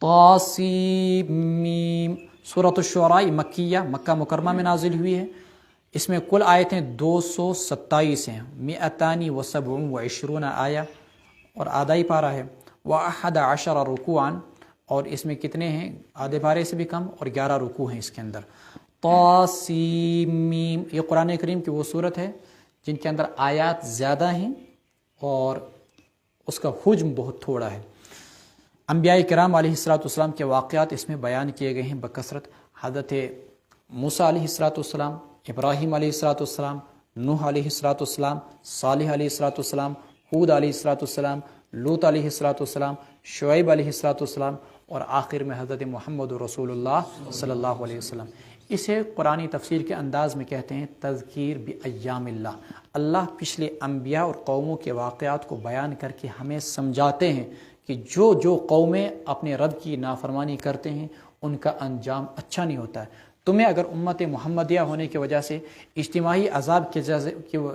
طاسیم سورۃ الشعراء مکیہ، مکہ مکرمہ میں نازل ہوئی ہے۔ اس میں کل آیتیں 227 ہیں، 227 آیہ اور آدھائی پارہ ہے، و11 رکوعاً، اور اس میں کتنے ہیں؟ آدھے پارے سے بھی کم، اور 11 رکوع ہیں اس کے اندر۔ طاسیم، یہ قرآن کریم کی وہ صورت ہے جن کے اندر آیات زیادہ ہیں اور اس کا حجم بہت تھوڑا ہے۔ انبیاء کرام علیہ السلام کے واقعات اس میں بیان کیے گئے ہیں بکثرت۔ حضرت موسیٰ علیہ السلام، ابراہیم علیہ السلام، نوح علیہ السلام، صالح علیہ السلام، ہود علیہ السلام، لوط علیہ السلام، شعیب علیہ السلام، اور آخر میں حضرت محمد رسول اللہ صلی اللہ علیہ وسلم۔ اسے قرآنی تفسیر کے انداز میں کہتے ہیں تذکیر بایام اللہ۔ اللہ پچھلے انبیاء اور قوموں کے واقعات کو بیان کر کے ہمیں سمجھاتے ہیں کہ جو قومیں اپنے رب کی نافرمانی کرتے ہیں ان کا انجام اچھا نہیں ہوتا ہے۔ تمہیں اگر امت محمدیہ ہونے کی وجہ سے اجتماعی عذاب کے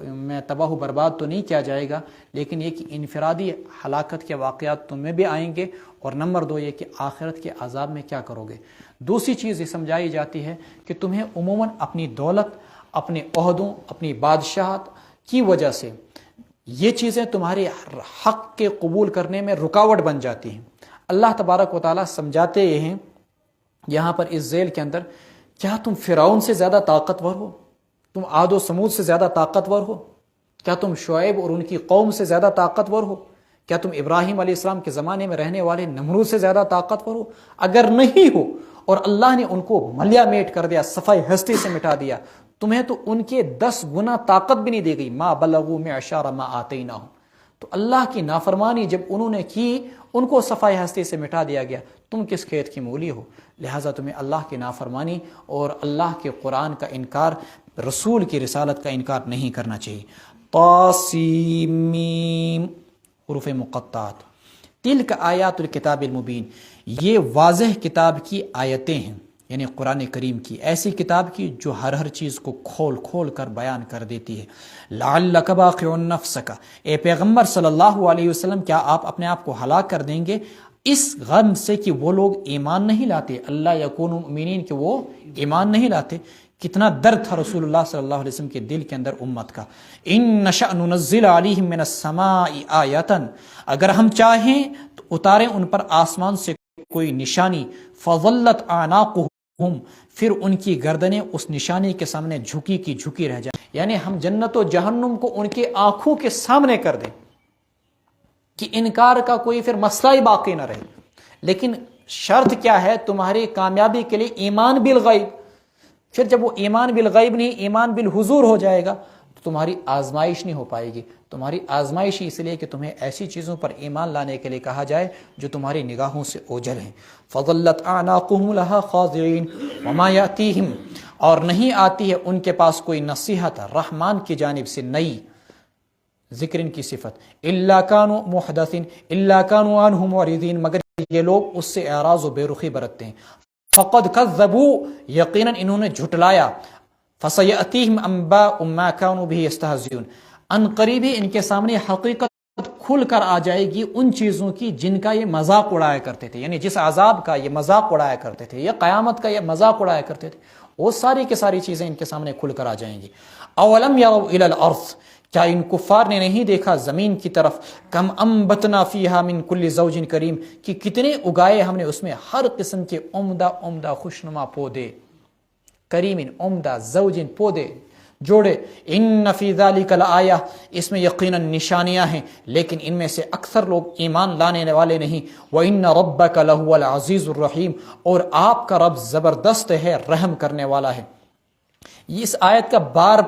میں تباہ و برباد تو نہیں کیا جائے گا، لیکن یہ کہ انفرادی ہلاکت کے واقعات تمہیں بھی آئیں گے، اور نمبر 2 یہ کہ آخرت کے عذاب میں کیا کرو گے۔ دوسری چیز یہ سمجھائی جاتی ہے کہ تمہیں عموماً اپنی دولت، اپنے عہدوں، اپنی بادشاہت کی وجہ سے یہ چیزیں تمہارے حق کے قبول کرنے میں رکاوٹ بن جاتی ہیں۔ اللہ تبارک و تعالیٰ سمجھاتے یہ ہیں یہاں پر اس ذیل کے اندر، کیا تم فرعون سے زیادہ طاقتور ہو؟ تم عاد و سمود سے زیادہ طاقتور ہو؟ کیا تم شعیب اور ان کی قوم سے زیادہ طاقتور ہو؟ کیا تم ابراہیم علیہ السلام کے زمانے میں رہنے والے نمرود سے زیادہ طاقتور ہو؟ اگر نہیں ہو اور اللہ نے ان کو ملیا میٹ کر دیا، صفائی ہستی سے مٹا دیا، تمہیں تو ان کے 10 گنا طاقت بھی نہیں دی گئی، ما بلغوا معشار ما آتیناہم۔ تو اللہ کی نافرمانی جب انہوں نے کی، ان کو صفائی ہستی سے مٹا دیا گیا، تم کس کھیت کی مولی ہو؟ لہٰذا تمہیں اللہ کی نافرمانی اور اللہ کے قرآن کا انکار، رسول کی رسالت کا انکار نہیں کرنا چاہیے۔ طاسیم حروف مقطعات، تلک آیات الکتاب المبین، یہ واضح کتاب کی آیتیں ہیں، یعنی قرآن کریم کی، ایسی کتاب کی جو ہر چیز کو کھول کھول کر بیان کر دیتی ہے۔ لعلک باخع نفسک، اے پیغمبر صلی اللہ علیہ وسلم، کیا آپ اپنے آپ کو ہلاک کر دیں گے اس غم سے کہ وہ لوگ ایمان نہیں لاتے، اللہ یکونوا مؤمنین، کہ وہ ایمان نہیں لاتے۔ کتنا درد تھا رسول اللہ صلی اللہ علیہ وسلم کے دل کے اندر امت کا۔ ان نشأ ننزل علیہم من السماء آیۃ، اگر ہم چاہیں تو اتاریں ان پر آسمان سے کوئی نشانی، فظلت اعناقہم، پھر ان کی گردنیں اس نشانی کے سامنے جھکی کی جھکی رہ جائیں، یعنی ہم جنت و جہنم کو ان کے آنکھوں کے سامنے کر دیں کہ انکار کا کوئی پھر مسئلہ ہی باقی نہ رہے۔ لیکن شرط کیا ہے تمہاری کامیابی کے لیے؟ ایمان بالغیب۔ پھر جب وہ ایمان بالغیب نہیں، ایمان بالحضور ہو جائے گا تو تمہاری آزمائش نہیں ہو پائے گی۔ تمہاری آزمائش ہی اس لیے کہ تمہیں ایسی چیزوں پر ایمان لانے کے لیے کہا جائے جو تمہاری نگاہوں سے اوجھل ہیں۔ فظلت اعناقہم لہا خاضعین وما یاتیہم، اور نہیں آتی ہے ان کے پاس کوئی نصیحت رحمان کی جانب سے نئی، ذکر ان کی صفت، الا کانوا محدثین الا کانوا عنہ معرضین، مگر یہ لوگ اس سے اعراض و بے رخی برتتے ہیں۔ فقد کذبوا، یقیناً انہوں نے جھٹلایا، فسیأتیہم انباء ما کانوا بہ یستہزئون، ان قریب ہی ان کے سامنے حقیقت کھل کر آ جائے گی ان چیزوں کی جن کا یہ مذاق اڑایا کرتے تھے، یعنی جس عذاب کا یہ مذاق اڑایا کرتے تھے یا قیامت کا یہ مذاق اڑایا کرتے تھے، وہ ساری کی ساری چیزیں ان کے سامنے کھل کر آ جائیں گی۔ اولم یروا الی الارض، کیا ان کفار نے نہیں دیکھا زمین کی طرف، کم انبتنا فیہا من کل زوج کریم، کہ کتنے اگائے ہم نے اس میں ہر قسم کے عمدہ عمدہ خوشنما پودے، کریم عمدہ، زوج پودے، جوڑے، ان فی ذلک لآیہ، اس میں یقیناً نشانیاں ہیں، لیکن ان میں سے اکثر لوگ ایمان لانے والے نہیں۔ وَإِنَّ رَبَّكَ لَهُوَ الْعَزِيزُ الرَّحِيمُ، اور آپ کا رب زبردست ہے، رحم کرنے والا ہے۔ اس آیت کا بار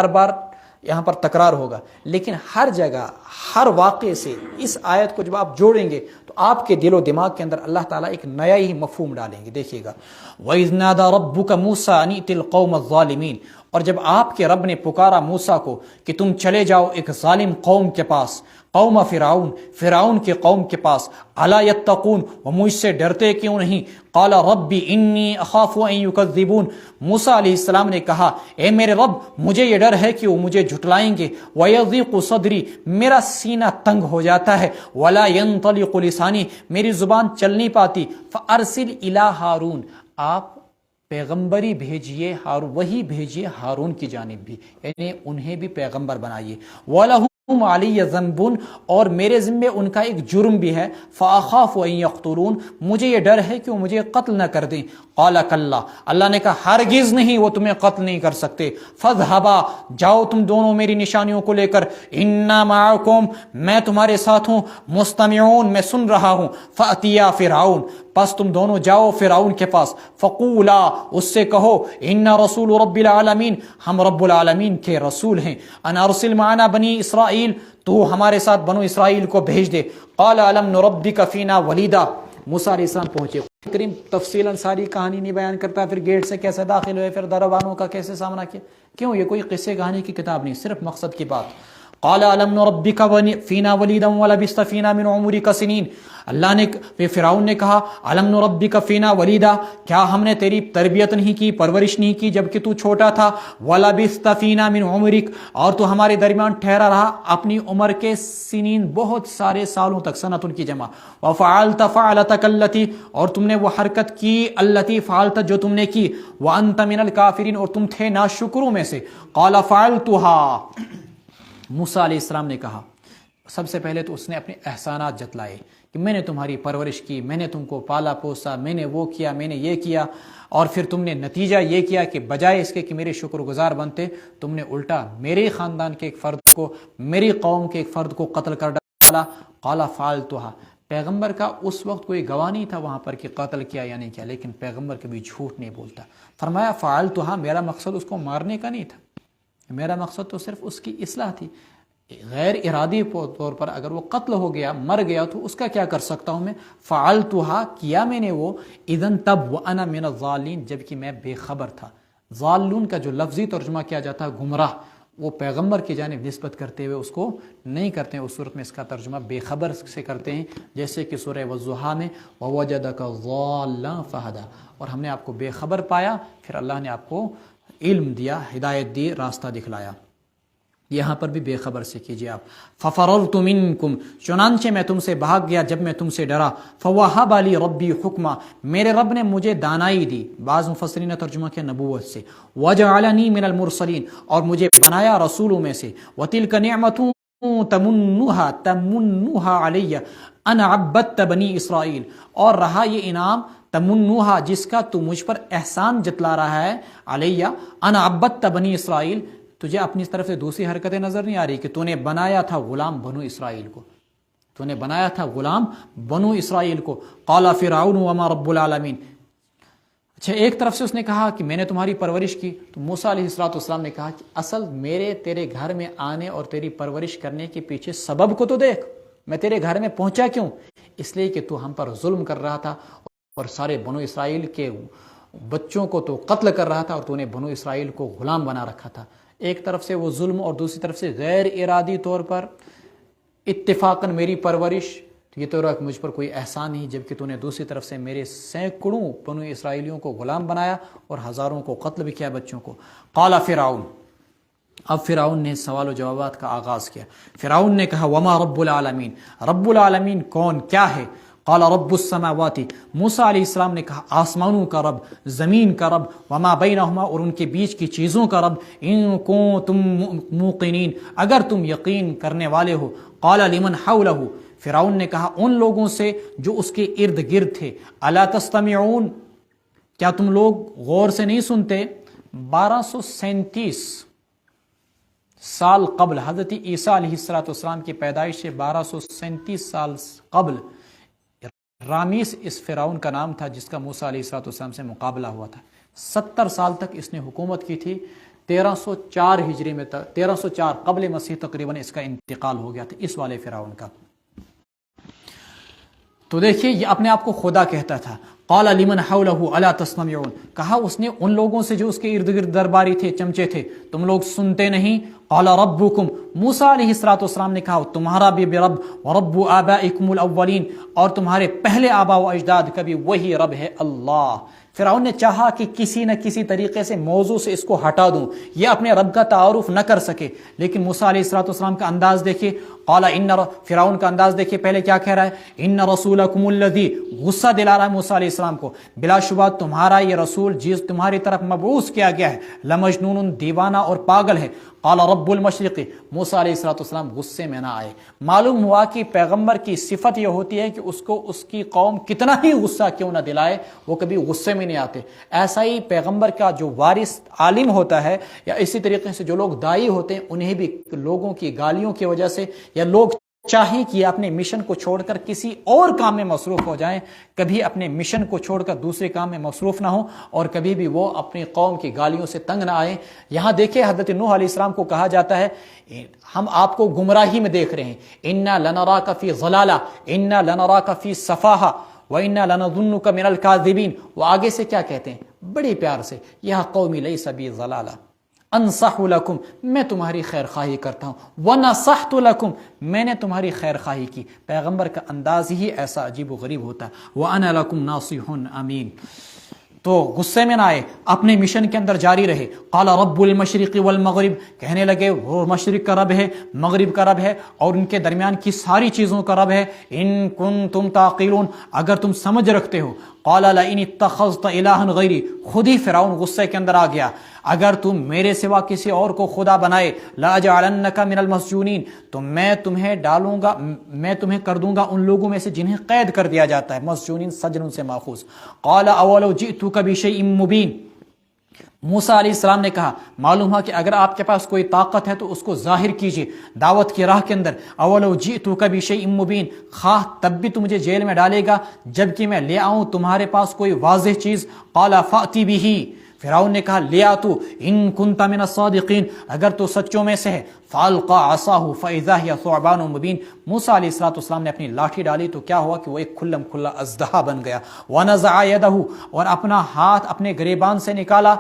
بار یہاں پر تکرار ہوگا، لیکن ہر جگہ ہر واقعے سے اس آیت کو جب آپ جوڑیں گے تو آپ کے دل و دماغ کے اندر اللہ تعالیٰ ایک نیا ہی مفہوم ڈالیں گے۔ دیکھیے گا، وَإِذْ نَادَى رَبُّكَ مُوسَىٰ أَنِ ائْتِ الْقَوْمَ الظَّالِمِينَ، اور جب آپ کے رب نے پکارا موسیٰ کو کہ تم چلے جاؤ ایک ظالم قوم کے پاس، قوم فرعون کے قوم کے پاس، الا یتقون، وہ مجھ سے ڈرتے کیوں نہیں؟ قال ربی انی اخاف ان یکذبون، موسیٰ علیہ السلام نے کہا اے میرے رب مجھے یہ ڈر ہے کہ وہ مجھے جھٹلائیں گے، ویضیق صدری، میرا سینہ تنگ ہو جاتا ہے، ولا ینطلق لسانی، میری زبان چل نہیں پاتی، فارسل الی ہارون، آپ پیغمبری بھیجیے، وہی بھیجیے ہارون کی جانب بھی، یعنی انہیں بھی پیغمبر بنائیے، وَلَهُمْ عَلِيَّ ذَنْبٌ، اور میرے ذمے ان کا ایک جرم بھی ہے، فَأَخَافُ أَن يَقْتُلُونَ، مجھے یہ ڈر ہے کہ وہ مجھے قتل نہ کر دیں، قَالَ كَلَّا، اللہ نے کہا ہرگز نہیں، وہ تمہیں قتل نہیں کر سکتے، فَاذْهَبَا، جاؤ تم دونوں میری نشانیوں کو لے کر، إِنَّا مَعَكُمْ، میں تمہارے ساتھ ہوں، مستمعون، میں سن رہا ہوں، فَأْتِيَا فِرْعَوْنَ، پس تم دونوں جاؤ فرعون کے پاس، فقولا، اس سے کہو، ان رسول رب العالمین، ہم رب العالمین کے رسول ہیں، ان ارسل معنا بنی اسرائیل، تو ہمارے ساتھ بنو اسرائیل کو بھیج دے، قال الم نربک فینا ولیدا، موسیٰ علیہ السلام پہنچے، کریم تفصیلاً ساری کہانی نہیں بیان کرتا، پھر گیٹ سے کیسے داخل ہوئے، پھر دربانوں کا کیسے سامنا کیا، کیوں؟ یہ کوئی قصے کہانی کی کتاب نہیں، صرف مقصد کی بات۔ قال الم نربک فینا ولیدا ولبثت فینا من عمرک سنین، اللہ نے، فرعون نے کہا الم نربک فینا ولیدا، کیا ہم نے تیری تربیت نہیں کی، پرورش نہیں کی جبکہ تو چھوٹا تھا، ولبثت فینا من عمرک، اور تو ہمارے درمیان ٹھہرا رہا اپنی عمر کے سنین، بہت سارے سالوں تک، سنت ان کی جمع، وفعلت فعلتک التی، اور تم نے وہ حرکت کی، التی فعلت جو تم نے کی، وانت من الکافرین، اور تم تھے ناشکروں میں سے، قال فعلتها، موسیٰ علیہ السلام نے کہا، سب سے پہلے تو اس نے اپنے احسانات جتلائے کہ میں نے تمہاری پرورش کی، میں نے تم کو پالا پوسا، میں نے وہ کیا، میں نے یہ کیا، اور پھر تم نے نتیجہ یہ کیا کہ بجائے اس کے کہ میرے شکر گزار بنتے، تم نے الٹا میرے خاندان کے ایک فرد کو، میری قوم کے ایک فرد کو قتل کر ڈالا، قال فعلتها، پیغمبر کا اس وقت کوئی گواہ نہیں تھا وہاں پر کہ قتل کیا یا نہیں کیا، لیکن پیغمبر کبھی جھوٹ نہیں بولتا، فرمایا فعلتها، میرا مقصد اس کو مارنے کا نہیں تھا، میرا مقصد تو صرف اس کی اصلاح تھی، غیر ارادی طور پر اگر وہ قتل ہو گیا، مر گیا، تو اس کا کیا کر سکتا ہوں میں، فعلتها، کیا میں نے وہ، اذن تب، وانا من الضالین، جبکہ میں بے خبر تھا، ضالون کا جو لفظی ترجمہ کیا جاتا ہے گمراہ، وہ پیغمبر کی جانب نسبت کرتے ہوئے اس کو نہیں کرتے ہیں، اس صورت میں اس کا ترجمہ بے خبر سے کرتے ہیں، جیسے کہ سورہ والضحیٰ میں وَوَجَدَكَ ضَالًّا فَهَدَىٰ، اور ہم نے آپ کو بے خبر پایا، پھر اللہ نے آپ کو علم دیا، ہدایت دی، راستہ دکھلایا، یہاں پر بھی بے خبر سے کیجیے آپ، فَفَرَرْتُ مِنْكُمْ، چنانچہ میں تم سے بھاگ گیا جب میں تم سے ڈرا، فَوَهَبَ لِي رَبِّي حُکْمًا، میرے رب نے مجھے دانائی دی، بعض مفسرین نے ترجمہ کیا نبوت سے، وَجَعَلَنِي مِنَ الْمُرْسَلِينَ، اور مجھے بنایا رسولوں میں سے، وَتِلْكَ نِعْمَةٌ تَمُنُّهَا عَلَيَّ أَنْ عَبَّدْتَ بَنِي إِسْرَائِيل، اور رہا یہ انعام تمنوہا، جس کا تو مجھ پر احسان جتلا رہا ہے، علیہ ان عبدت بنی اسرائیل، تجھے اپنی طرف سے دوسری حرکتیں نظر نہیں آ رہی کہ تو نے بنایا تھا غلام بنو اسرائیل کو، تو نے بنایا تھا غلام بنو اسرائیل کو، قال فرعون وما رب العالمین، اچھا ایک طرف سے اس نے کہا کہ میں نے تمہاری پرورش کی، تو موسیٰ علیہ السلام نے کہا کہ اصل میرے تیرے گھر میں آنے اور تیری پرورش کرنے کے پیچھے سبب کو تو دیکھ، میں تیرے گھر میں پہنچا کیوں، اس لیے کہ تو ہم پر ظلم کر رہا تھا اور سارے بنو اسرائیل کے بچوں کو تو قتل کر رہا تھا، اور تو نے بنو اسرائیل کو غلام بنا رکھا تھا، ایک طرف سے وہ ظلم اور دوسری طرف سے غیر ارادی طور پر اتفاقاً میری پرورش، یہ تو مجھ پر کوئی احسان نہیں، جبکہ تو نے دوسری طرف سے میرے سینکڑوں بنو اسرائیلیوں کو غلام بنایا اور ہزاروں کو قتل بھی کیا، بچوں کو، قال فرعون، اب فرعون نے سوال و جوابات کا آغاز کیا، فرعون نے کہا وما رب العالمین، رب العالمین کون، کیا ہے، قال رب السماوات، موسیٰ علیہ السلام نے کہا آسمانوں کا رب، زمین کا رب، وما بینہما، اور ان کے بیچ کی چیزوں کا رب، ان کنتم موقنین، اگر تم یقین کرنے والے ہو، قال لمن حولہ، فرعون نے کہا ان لوگوں سے جو اس کے ارد گرد تھے، الا تستمعون، کیا تم لوگ غور سے نہیں سنتے، 1237 سال قبل، حضرت عیسیٰ علیہ السلام کی پیدائش سے 1237 سال قبل، رامیس اس فرعون کا نام تھا جس کا موسیٰ علیہ السلام سے مقابلہ ہوا تھا، 70 سال تک اس نے حکومت کی تھی، 1304 ہجری میں 1304 قبل مسیح تقریباً اس کا انتقال ہو گیا تھا، اس والے فرعون کا، تو دیکھیے یہ اپنے آپ کو خدا کہتا تھا، قال لمن حوله الا تسمعون، کہا اس نے ان لوگوں سے جو اس کے ارد گرد درباری تھے، چمچے تھے، تم لوگ سنتے نہیں؟ قال ربکم، موسیٰ علیہ السلام نے کہا تمہارا بھی رب، ورب آبائکم الاولین، اور تمہارے پہلے آبا و اجداد کا بھی وہی رب ہے اللہ۔ فرعون نے چاہا کہ کسی نہ کسی طریقے سے موضوع سے اس کو ہٹا دوں، یہ اپنے رب کا تعارف نہ کر سکے، لیکن موسیٰ علیہ السلام کا انداز دیکھیے، قال فرعون کا انداز دیکھیے، پہلے کیا کہہ رہا ہے؟ ان رسولکم الذی، غصہ دلا رہا ہے موسیٰ علیہ السلام کو، بلا شبہ تمہارا یہ رسول جس تمہاری طرف مبعوث کیا گیا ہے لمجنون، دیوانہ اور پاگل ہے۔ قال رب المشرق، موسیٰ علیہ السلام غصے میں نہ آئے۔ معلوم ہوا کہ پیغمبر کی صفت یہ ہوتی ہے کہ اس کو اس کی قوم کتنا ہی غصہ کیوں نہ دلائے وہ کبھی غصے میں نہیں آتے۔ ایسا ہی پیغمبر کا جو وارث عالم ہوتا ہے، یا اسی طریقے سے جو لوگ داعی ہوتے ہیں، انہیں بھی لوگوں کی گالیوں کی وجہ سے، یا لوگ چاہیں کہ اپنے مشن کو چھوڑ کر کسی اور کام میں مصروف ہو جائیں، کبھی اپنے مشن کو چھوڑ کر دوسرے کام میں مصروف نہ ہوں، اور کبھی بھی وہ اپنی قوم کی گالیوں سے تنگ نہ آئیں۔ یہاں دیکھیں حضرت نوح علیہ السلام کو کہا جاتا ہے ہم آپ کو گمراہی میں دیکھ رہے ہیں، انا لنراک فی ضلالہ، انا لنراک فی صفاحہ، وَإِنَّا لَنَظُنُّكَ مِنَ الْكَاذِبِينَ۔ وہ آگے سے کیا کہتے ہیں بڑی پیار سے، یا قومی لیس بی ضلالہ انصح لکم، میں تمہاری خیر خواہی کرتا ہوں، ونصحت لکم، میں نے تمہاری خیر خواہی کی۔ پیغمبر کا انداز ہی ایسا عجیب و غریب ہوتا ہے، وَأَنَا لَكُمْ نَاصِحٌ امین۔ تو غصے میں نہ آئے، اپنے مشن کے اندر جاری رہے۔ قال رب المشرق والمغرب، کہنے لگے وہ مشرق کا رب ہے، مغرب کا رب ہے، اور ان کے درمیان کی ساری چیزوں کا رب ہے۔ ان کنتم تعقلون، اگر تم سمجھ رکھتے ہو۔ قال لئن اتخذت الہا غیری، خود ہی فرعون غصے کے اندر آ گیا، اگر تم میرے سوا کسی اور کو خدا بنائے، لاجعلنک من المسجونین، تو میں تمہیں ڈالوں گا، میں تمہیں کر دوں گا ان لوگوں میں سے جنہیں قید کر دیا جاتا ہے، مسجونین سجن سے ماخوذ۔ قال اولو جئتک بشیء مبین، موسیٰ علیہ السلام نے کہا معلوم ہوا کہ اگر آپ کے پاس کوئی طاقت ہے تو اس کو ظاہر کیجئے دعوت کی راہ کے اندر۔ اولو جئتک بشیء مبین، خواہ تب بھی تو مجھے جیل میں ڈالے گا جبکہ میں لے آؤں تمہارے پاس کوئی واضح چیز۔ قال فأتی بہ، فرعون نے کہا لے آ تو، ان کنت من الصادقین، اگر تو سچوں میں سے ہے۔ فالقى عصاه فاذا هي ثعبان مبین، موسیٰ علیہ السلام نے اپنی لاٹھی ڈالی تو کیا ہوا کہ وہ ایک کھلم کھلا اژدہا بن گیا۔ ونزع يده، اور اپنا ہاتھ اپنے گریبان سے نکالا،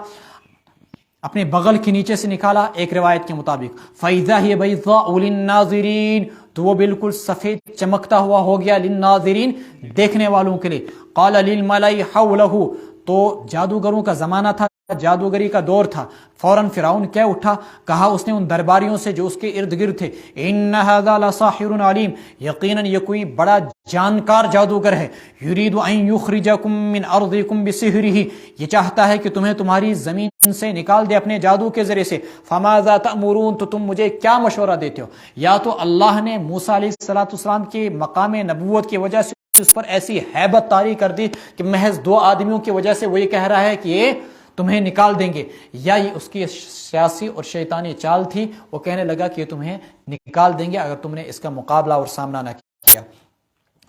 اپنے بغل کے نیچے سے نکالا، ایک روایت کے مطابق فاذا هي بيضاء للناظرین، تو وہ بالکل سفید چمکتا ہوا ہو گیا، للناظرین دیکھنے والوں کے لیے۔ قال للملأ حوله، تو جادوگروں کا زمانہ تھا، جادوگری کا دور تھا، فوراً فرعون کیا اٹھا، کہا اس نے ان درباریوں سے جو اس کے ارد گرد تھے، ان ھذا لساحر علیم، یقیناً یہ کوئی بڑا جانکار جادوگر ہے، یرید ان یخرجکم من ارضکم بسحرہ، یہ چاہتا ہے کہ تمہیں تمہاری زمین سے نکال دے اپنے جادو کے ذریعے سے۔ فماذا تأمرون، تو تم مجھے کیا مشورہ دیتے ہو؟ یا تو اللہ نے موسیٰ علیہ السلام کے مقام نبوت کی وجہ سے اس پر ایسی ہیبت طاری کر دی کہ محض دو آدمیوں کی وجہ سے وہ یہ کہہ رہا ہے کہ یہ تمہیں نکال دیں گے، یا یہ اس کی سیاسی اور شیطانی چال تھی، وہ کہنے لگا کہ یہ تمہیں نکال دیں گے اگر تم نے اس کا مقابلہ اور سامنا نہ کیا۔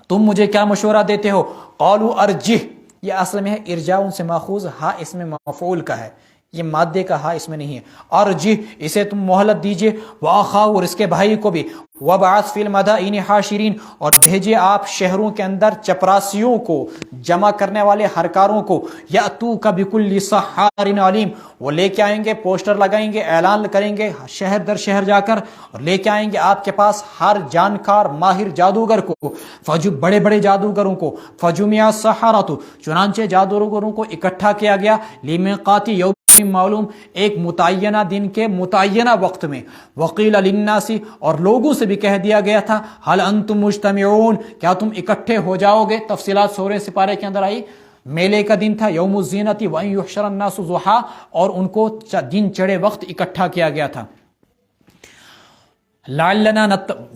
تم مجھے کیا مشورہ دیتے ہو؟ قالوا ارجہ، یہ اصل میں ہے ارجاء سے ماخوذ، ہاں اس میں مفعول کا ہے، یہ مادے کا ہاں اس میں نہیں ہے۔ ارجہ، اسے تم مہلت دیجئے، واخاہ، اور اس کے بھائی کو بھی، وبعث فی المدائن حاشرین، اور بھیجیے آپ شہروں کے اندر چپراسیوں کو، جمع کرنے والے ہرکاروں کو، یاتوک بکل سحار علیم، وہ لے کے آئیں گے، پوسٹر لگائیں گے، اعلان کریں گے شہر در شہر جا کر، اور لے کے آئیں گے آپ کے پاس ہر جانکار ماہر جادوگر کو، بڑے بڑے جادوگروں کو۔ فجمع السحرۃ، چنانچہ جادوگروں کو اکٹھا کیا گیا، لمیقات یوم معلوم، ایک متعینہ دن کے متعینہ وقت میں۔ وقیل للناس، اور لوگوں سے بھی کہہ دیا گیا تھا، هل انتم مجتمعون، کیا تم اکٹھے ہو جاؤ گے؟ تفصیلات سورہ سپارے کے اندر آئی۔ میلے کا دن تھا، یوم الزینۃ، وان یحشر الناس ضحیٰ، اور ان کو دن چڑھے وقت اکٹھا کیا گیا تھا۔ لعلنا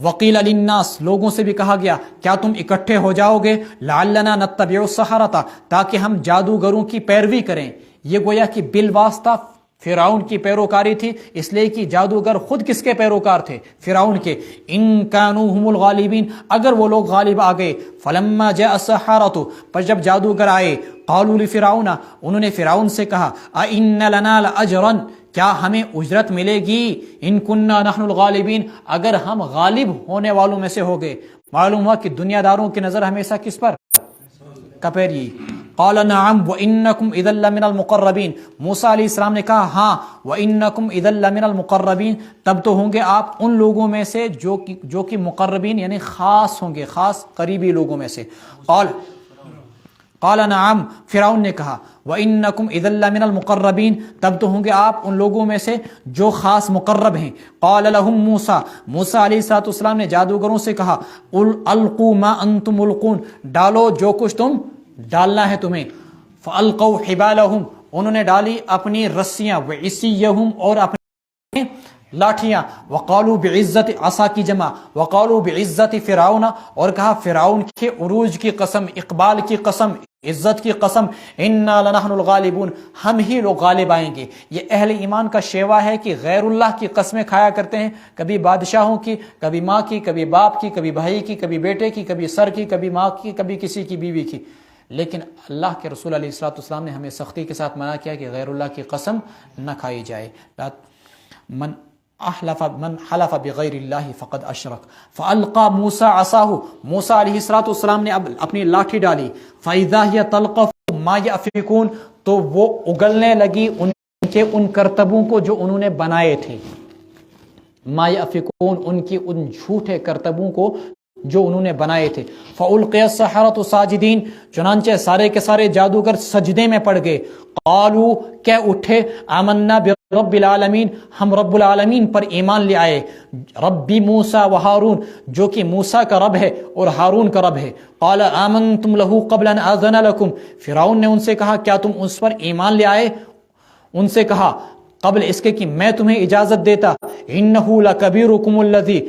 وقیل للناس، لوگوں سے بھی کہا گیا کیا تم اکٹھے ہو جاؤ گے؟ لعلنا نتبع السحرۃ، تاکہ ہم جادوگروں کی پیروی کریں۔ یہ گویا کہ بالواسطہ فرعون کی پیروکاری تھی، اس لیے کہ جادوگر خود کس کے پیروکار تھے؟ فرعون کے۔ ان کانوا هم الغالبین، اگر وہ لوگ غالب آ گئے۔ فلما جاء السحرۃ، پر جب جادوگر آئے، قالوا لفرعون، انہوں نے فرعون سے کہا، ائن لنا لاجرا، کیا ہمیں اجرت ملے گی؟ ان کننا نحن الغالبین، اگر ہم غالب ہونے والوں میں سے ہو گئے۔ معلوم ہوا کہ دنیا داروں کی نظر ہمیشہ کس پر؟ کپیری۔ قال نعم وانکم اذا لمن المقربین، موسیٰ علیہ السلام نے کہا ہاں، وانکم اذا لمن المقربین، تب تو ہوں گے آپ ان لوگوں میں سے جو کہ مقربین یعنی خاص ہوں گے، خاص قریبی لوگوں میں سے۔ قال نعم، فرعون نے کہا وانکم اذا لمن المقربین، تب تو ہوں گے آپ ان لوگوں میں سے جو خاص مقرب ہیں۔ قال لهم موسیٰ، موسیٰ علیہ السلام نے جادوگروں سے کہا القوا ما انتم ملقون، ڈالو جو کچھ تم ڈالنا ہے تمہیں۔ فالقوا حبالهم، انہوں نے ڈالی اپنی رسیاں، وعصیہم، اور اپنی لاٹھیاں، وقالوا بعزت، عصا کی جمع، وقالوا بعزت فرعون، اور کہا فرعون کے عروج کی قسم، اقبال کی قسم، عزت کی قسم، انا لنحن الغالبون، ہم ہی لوگ غالب آئیں گے۔ یہ اہل ایمان کا شیوا ہے کہ غیر اللہ کی قسمیں کھایا کرتے ہیں، کبھی بادشاہوں کی، کبھی ماں کی، کبھی باپ کی، کبھی بھائی کی، کبھی بیٹے کی، کبھی سر کی، کبھی ماں کی، کبھی کسی کی بیوی کی۔ لیکن اللہ کے رسول علیہ السلام نے ہمیں سختی کے ساتھ منع کیا کہ غیر اللہ کی قسم نہ کھائی جائے۔ من حلف بغیر اللہ فقد اشرک۔ فالقى موسیٰ عصاہ، موسیٰ علیہ السلام نے اب اپنی لاٹھی ڈالی، فاذا هي تلقف ما یأفکون، تو وہ اگلنے لگی ان کرتبوں کو جو انہوں نے بنائے تھے، ما یأفکون، ان جھوٹے کرتبوں کو جو انہوں نے بنائے تھے۔ فَأُلْقِيَ السَّحَرَةُ ساجدین، چنانچہ سارے کے سارے جادوگر سجدے میں پڑ گئے۔ قالوا، کہہ اٹھے، آمنا برب العالمین، ہم رب العالمین پر ایمان لے آئے، ربی موسیٰ و ہارون، جو کہ موسیٰ کا رب ہے اور ہارون کا رب ہے۔ قال آمنتم لہ قبل ان آذن لکم، فرعون نے ان سے کہا کیا تم اس پر ایمان لے آئے؟ ان سے کہا قبل اس کے کہ میں تمہیں اجازت دیتا، انہ لکبیرکم الذی،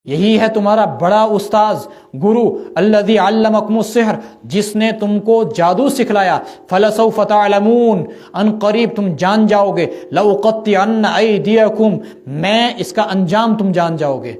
یہی ہے تمہارا بڑا استاذ، گرو، الذی علمکم السحر، جس نے تم کو جادو سکھلایا، فلسوف تعلمون، ان قریب تم جان جاؤ گے، لأقطعن ایدیکم، میں اس کا انجام تم جان جاؤ گے،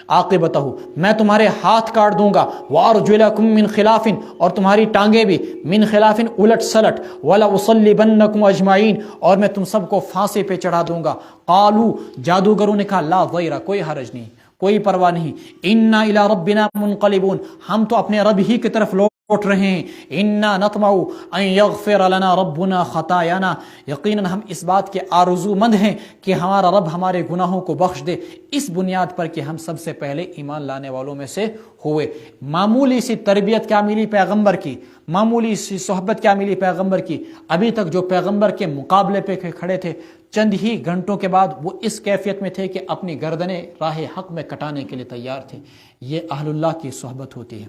عاقبتہ، میں تمہارے ہاتھ کاٹ دوں گا، وارجلکم من خلاف، اور تمہاری ٹانگیں بھی، من خلاف الٹ سلٹ، ولأصلبنکم اجمعین، اور میں تم سب کو پھانسی پہ چڑھا دوں گا۔ قالوا، جادوگروں نے کہا لا ضیر، کوئی حرج نہیں، کوئی پرواہ نہیں، انا الی ربنا منقلبون، ہم تو اپنے رب ہی کی طرف لوٹ رہے ہیں، انا نطمع ان یغفر لنا ربنا خطایانا، یقیناً ہم اس بات کے آرزو مند ہیں کہ ہمارا رب ہمارے گناہوں کو بخش دے، اس بنیاد پر کہ ہم سب سے پہلے ایمان لانے والوں میں سے ہوئے۔ معمولی سی تربیت کیا ملی پیغمبر کی، معمولی سی صحبت کیا ملی پیغمبر کی، ابھی تک جو پیغمبر کے مقابلے پہ کھڑے تھے، چند ہی گھنٹوں کے بعد وہ اس کیفیت میں تھے کہ اپنی گردنیں راہ حق میں کٹانے کے لیے تیار تھے۔ یہ اہل اللہ کی صحبت ہوتی ہے۔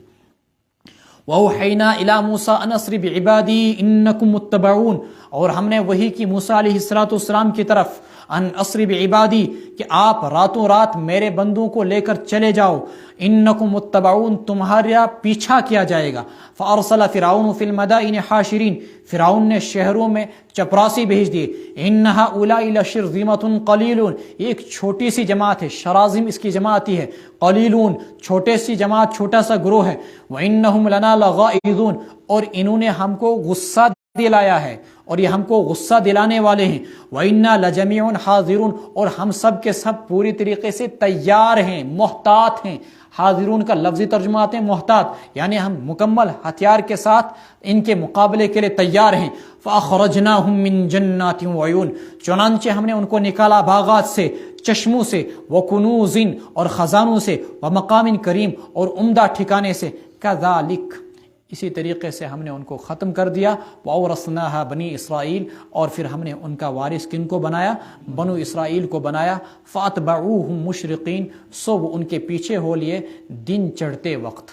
وَأَوْحَيْنَا إِلَى مُوسَىٰ أَنْ أَسْرِ بِعِبَادِي إِنَّكُمْ مُتَّبَعُونَ، اور ہم نے وحی کی موسیٰ علیہ السلام کی طرف، ان اسری بعبادی، کہ آپ راتوں رات میرے بندوں کو لے کر چلے جاؤ، انکم متبعون، تمہارا پیچھا کیا جائے گا۔ فارسل فرعون فی المدائن حاشرین، فرعون نے شہروں میں چپراسی بھیج دیے، ان ہؤلاء لشرذمۃ قلیلون، یہ ایک چھوٹی سی جماعت ہے، شرازم اس کی جماعت ہی ہے، قلیلون چھوٹے سی جماعت، چھوٹا سا گروہ ہے، وانہم لنا لغائظون، اور انہوں نے ہم کو غصہ دلایا ہے اور یہ ہم کو غصہ دلانے والے ہیں، وَإِنَّا لَجَمِيعٌ حَاضِرُونَ، اور ہم سب کے سب پوری طریقے سے تیار ہیں، محتاط ہیں۔ حاضرون کا لفظی ترجمہ آتے ہیں محتاط، یعنی ہم مکمل ہتھیار کے ساتھ ان کے مقابلے کے لیے تیار ہیں۔ فَأَخْرَجْنَاهُم مِّن جَنَّاتٍ وَعُيُونٍ، چنانچہ ہم نے ان کو نکالا باغات سے، چشموں سے، وَكُنُوزٍ، اور خزانوں سے، وَمَقَامٍ کریم، اور عمدہ ٹھکانے سے، كَذَلِكَ، اسی طریقے سے ہم نے ان کو ختم کر دیا۔ وَأَوْرَثْنَاهَا بنی اسرائیل، اور پھر ہم نے ان کا وارث کن کو بنایا؟ بنو اسرائیل کو بنایا۔ فَأَتْبَعُوهُمْ مُشْرِقِينَ، سو وہ ان کے پیچھے ہو لیے دن چڑھتے وقت۔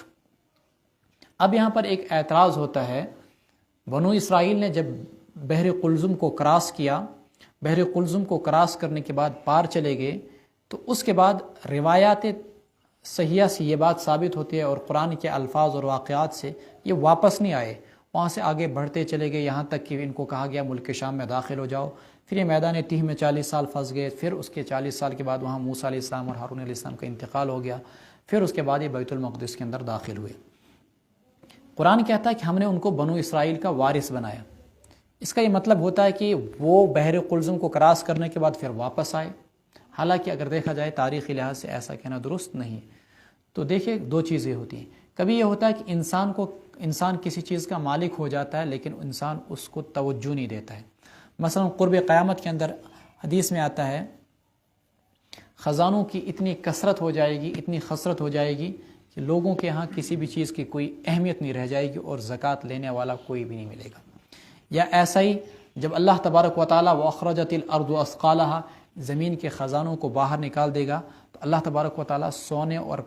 اب یہاں پر ایک اعتراض ہوتا ہے، بنو اسرائیل نے جب بحر قلزم کو کراس کیا، بحر قلزم کو کراس کرنے کے بعد پار چلے گئے، تو اس کے بعد روایات صحیحہ سے یہ بات ثابت ہوتی ہے اور قرآن کے الفاظ اور واقعات سے یہ واپس نہیں آئے، وہاں سے آگے بڑھتے چلے گئے، یہاں تک کہ ان کو کہا گیا ملک شام میں داخل ہو جاؤ۔ پھر یہ میدان تیہ میں 40 سال پھنس گئے، پھر اس کے 40 سال کے بعد وہاں موسیٰ علیہ السلام اور ہارون علیہ السلام کا انتقال ہو گیا، پھر اس کے بعد یہ بیت المقدس کے اندر داخل ہوئے۔ قرآن کہتا ہے کہ ہم نے ان کو بنو اسرائیل کا وارث بنایا، اس کا یہ مطلب ہوتا ہے کہ وہ بحر قلزم کو کراس کرنے کے بعد پھر واپس آئے، حالانکہ اگر دیکھا جائے تاریخی لحاظ سے ایسا کہنا درست نہیں۔ تو دیکھیں دو چیزیں ہوتی ہیں، کبھی یہ ہوتا ہے کہ انسان کسی چیز کا مالک ہو جاتا ہے لیکن انسان اس کو توجہ نہیں دیتا ہے. مثلا قرب قیامت کے اندر حدیث میں آتا ہے خزانوں کی اتنی کثرت ہو جائے گی، اتنی خسرت ہو جائے گی کہ لوگوں کے ہاں کسی بھی چیز کی کوئی اہمیت نہیں رہ جائے گی اور زکوٰۃ لینے والا کوئی بھی نہیں ملے گا. یا ایسا ہی جب اللہ تبارک و تعالیٰ وَأَخْرَجَتِ الْأَرْضُ أَثْقَالَهَا زمین کے خزانوں کو باہر نکال دے گا تو اللہ تبارک و تعالیٰ سونے اور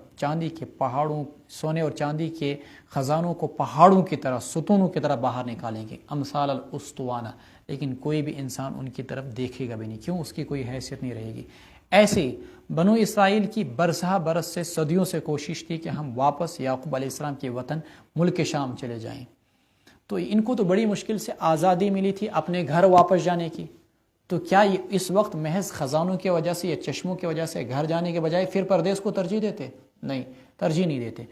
چاندی کے خزانوں کو پہاڑوں کی طرح، ستونوں کی طرح باہر نکالیں گے، امثال الاسطوانہ، لیکن کوئی بھی انسان ان کی طرف دیکھے گا بھی نہیں. کیوں؟ اس کی کوئی حیثیت نہیں رہے گی. ایسے ہی بنو اسرائیل کی برسہ برس سے صدیوں سے کوشش تھی کہ ہم واپس یعقوب علیہ السلام کے وطن ملک شام چلے جائیں. تو ان کو تو بڑی مشکل سے آزادی ملی تھی اپنے گھر واپس جانے کی، تو کیا یہ اس وقت محض خزانوں کی وجہ سے یا چشموں کی وجہ سے گھر جانے کے بجائے پھر پردیس کو ترجیح دیتے؟ نہیں، ترجیح نہیں دیتے.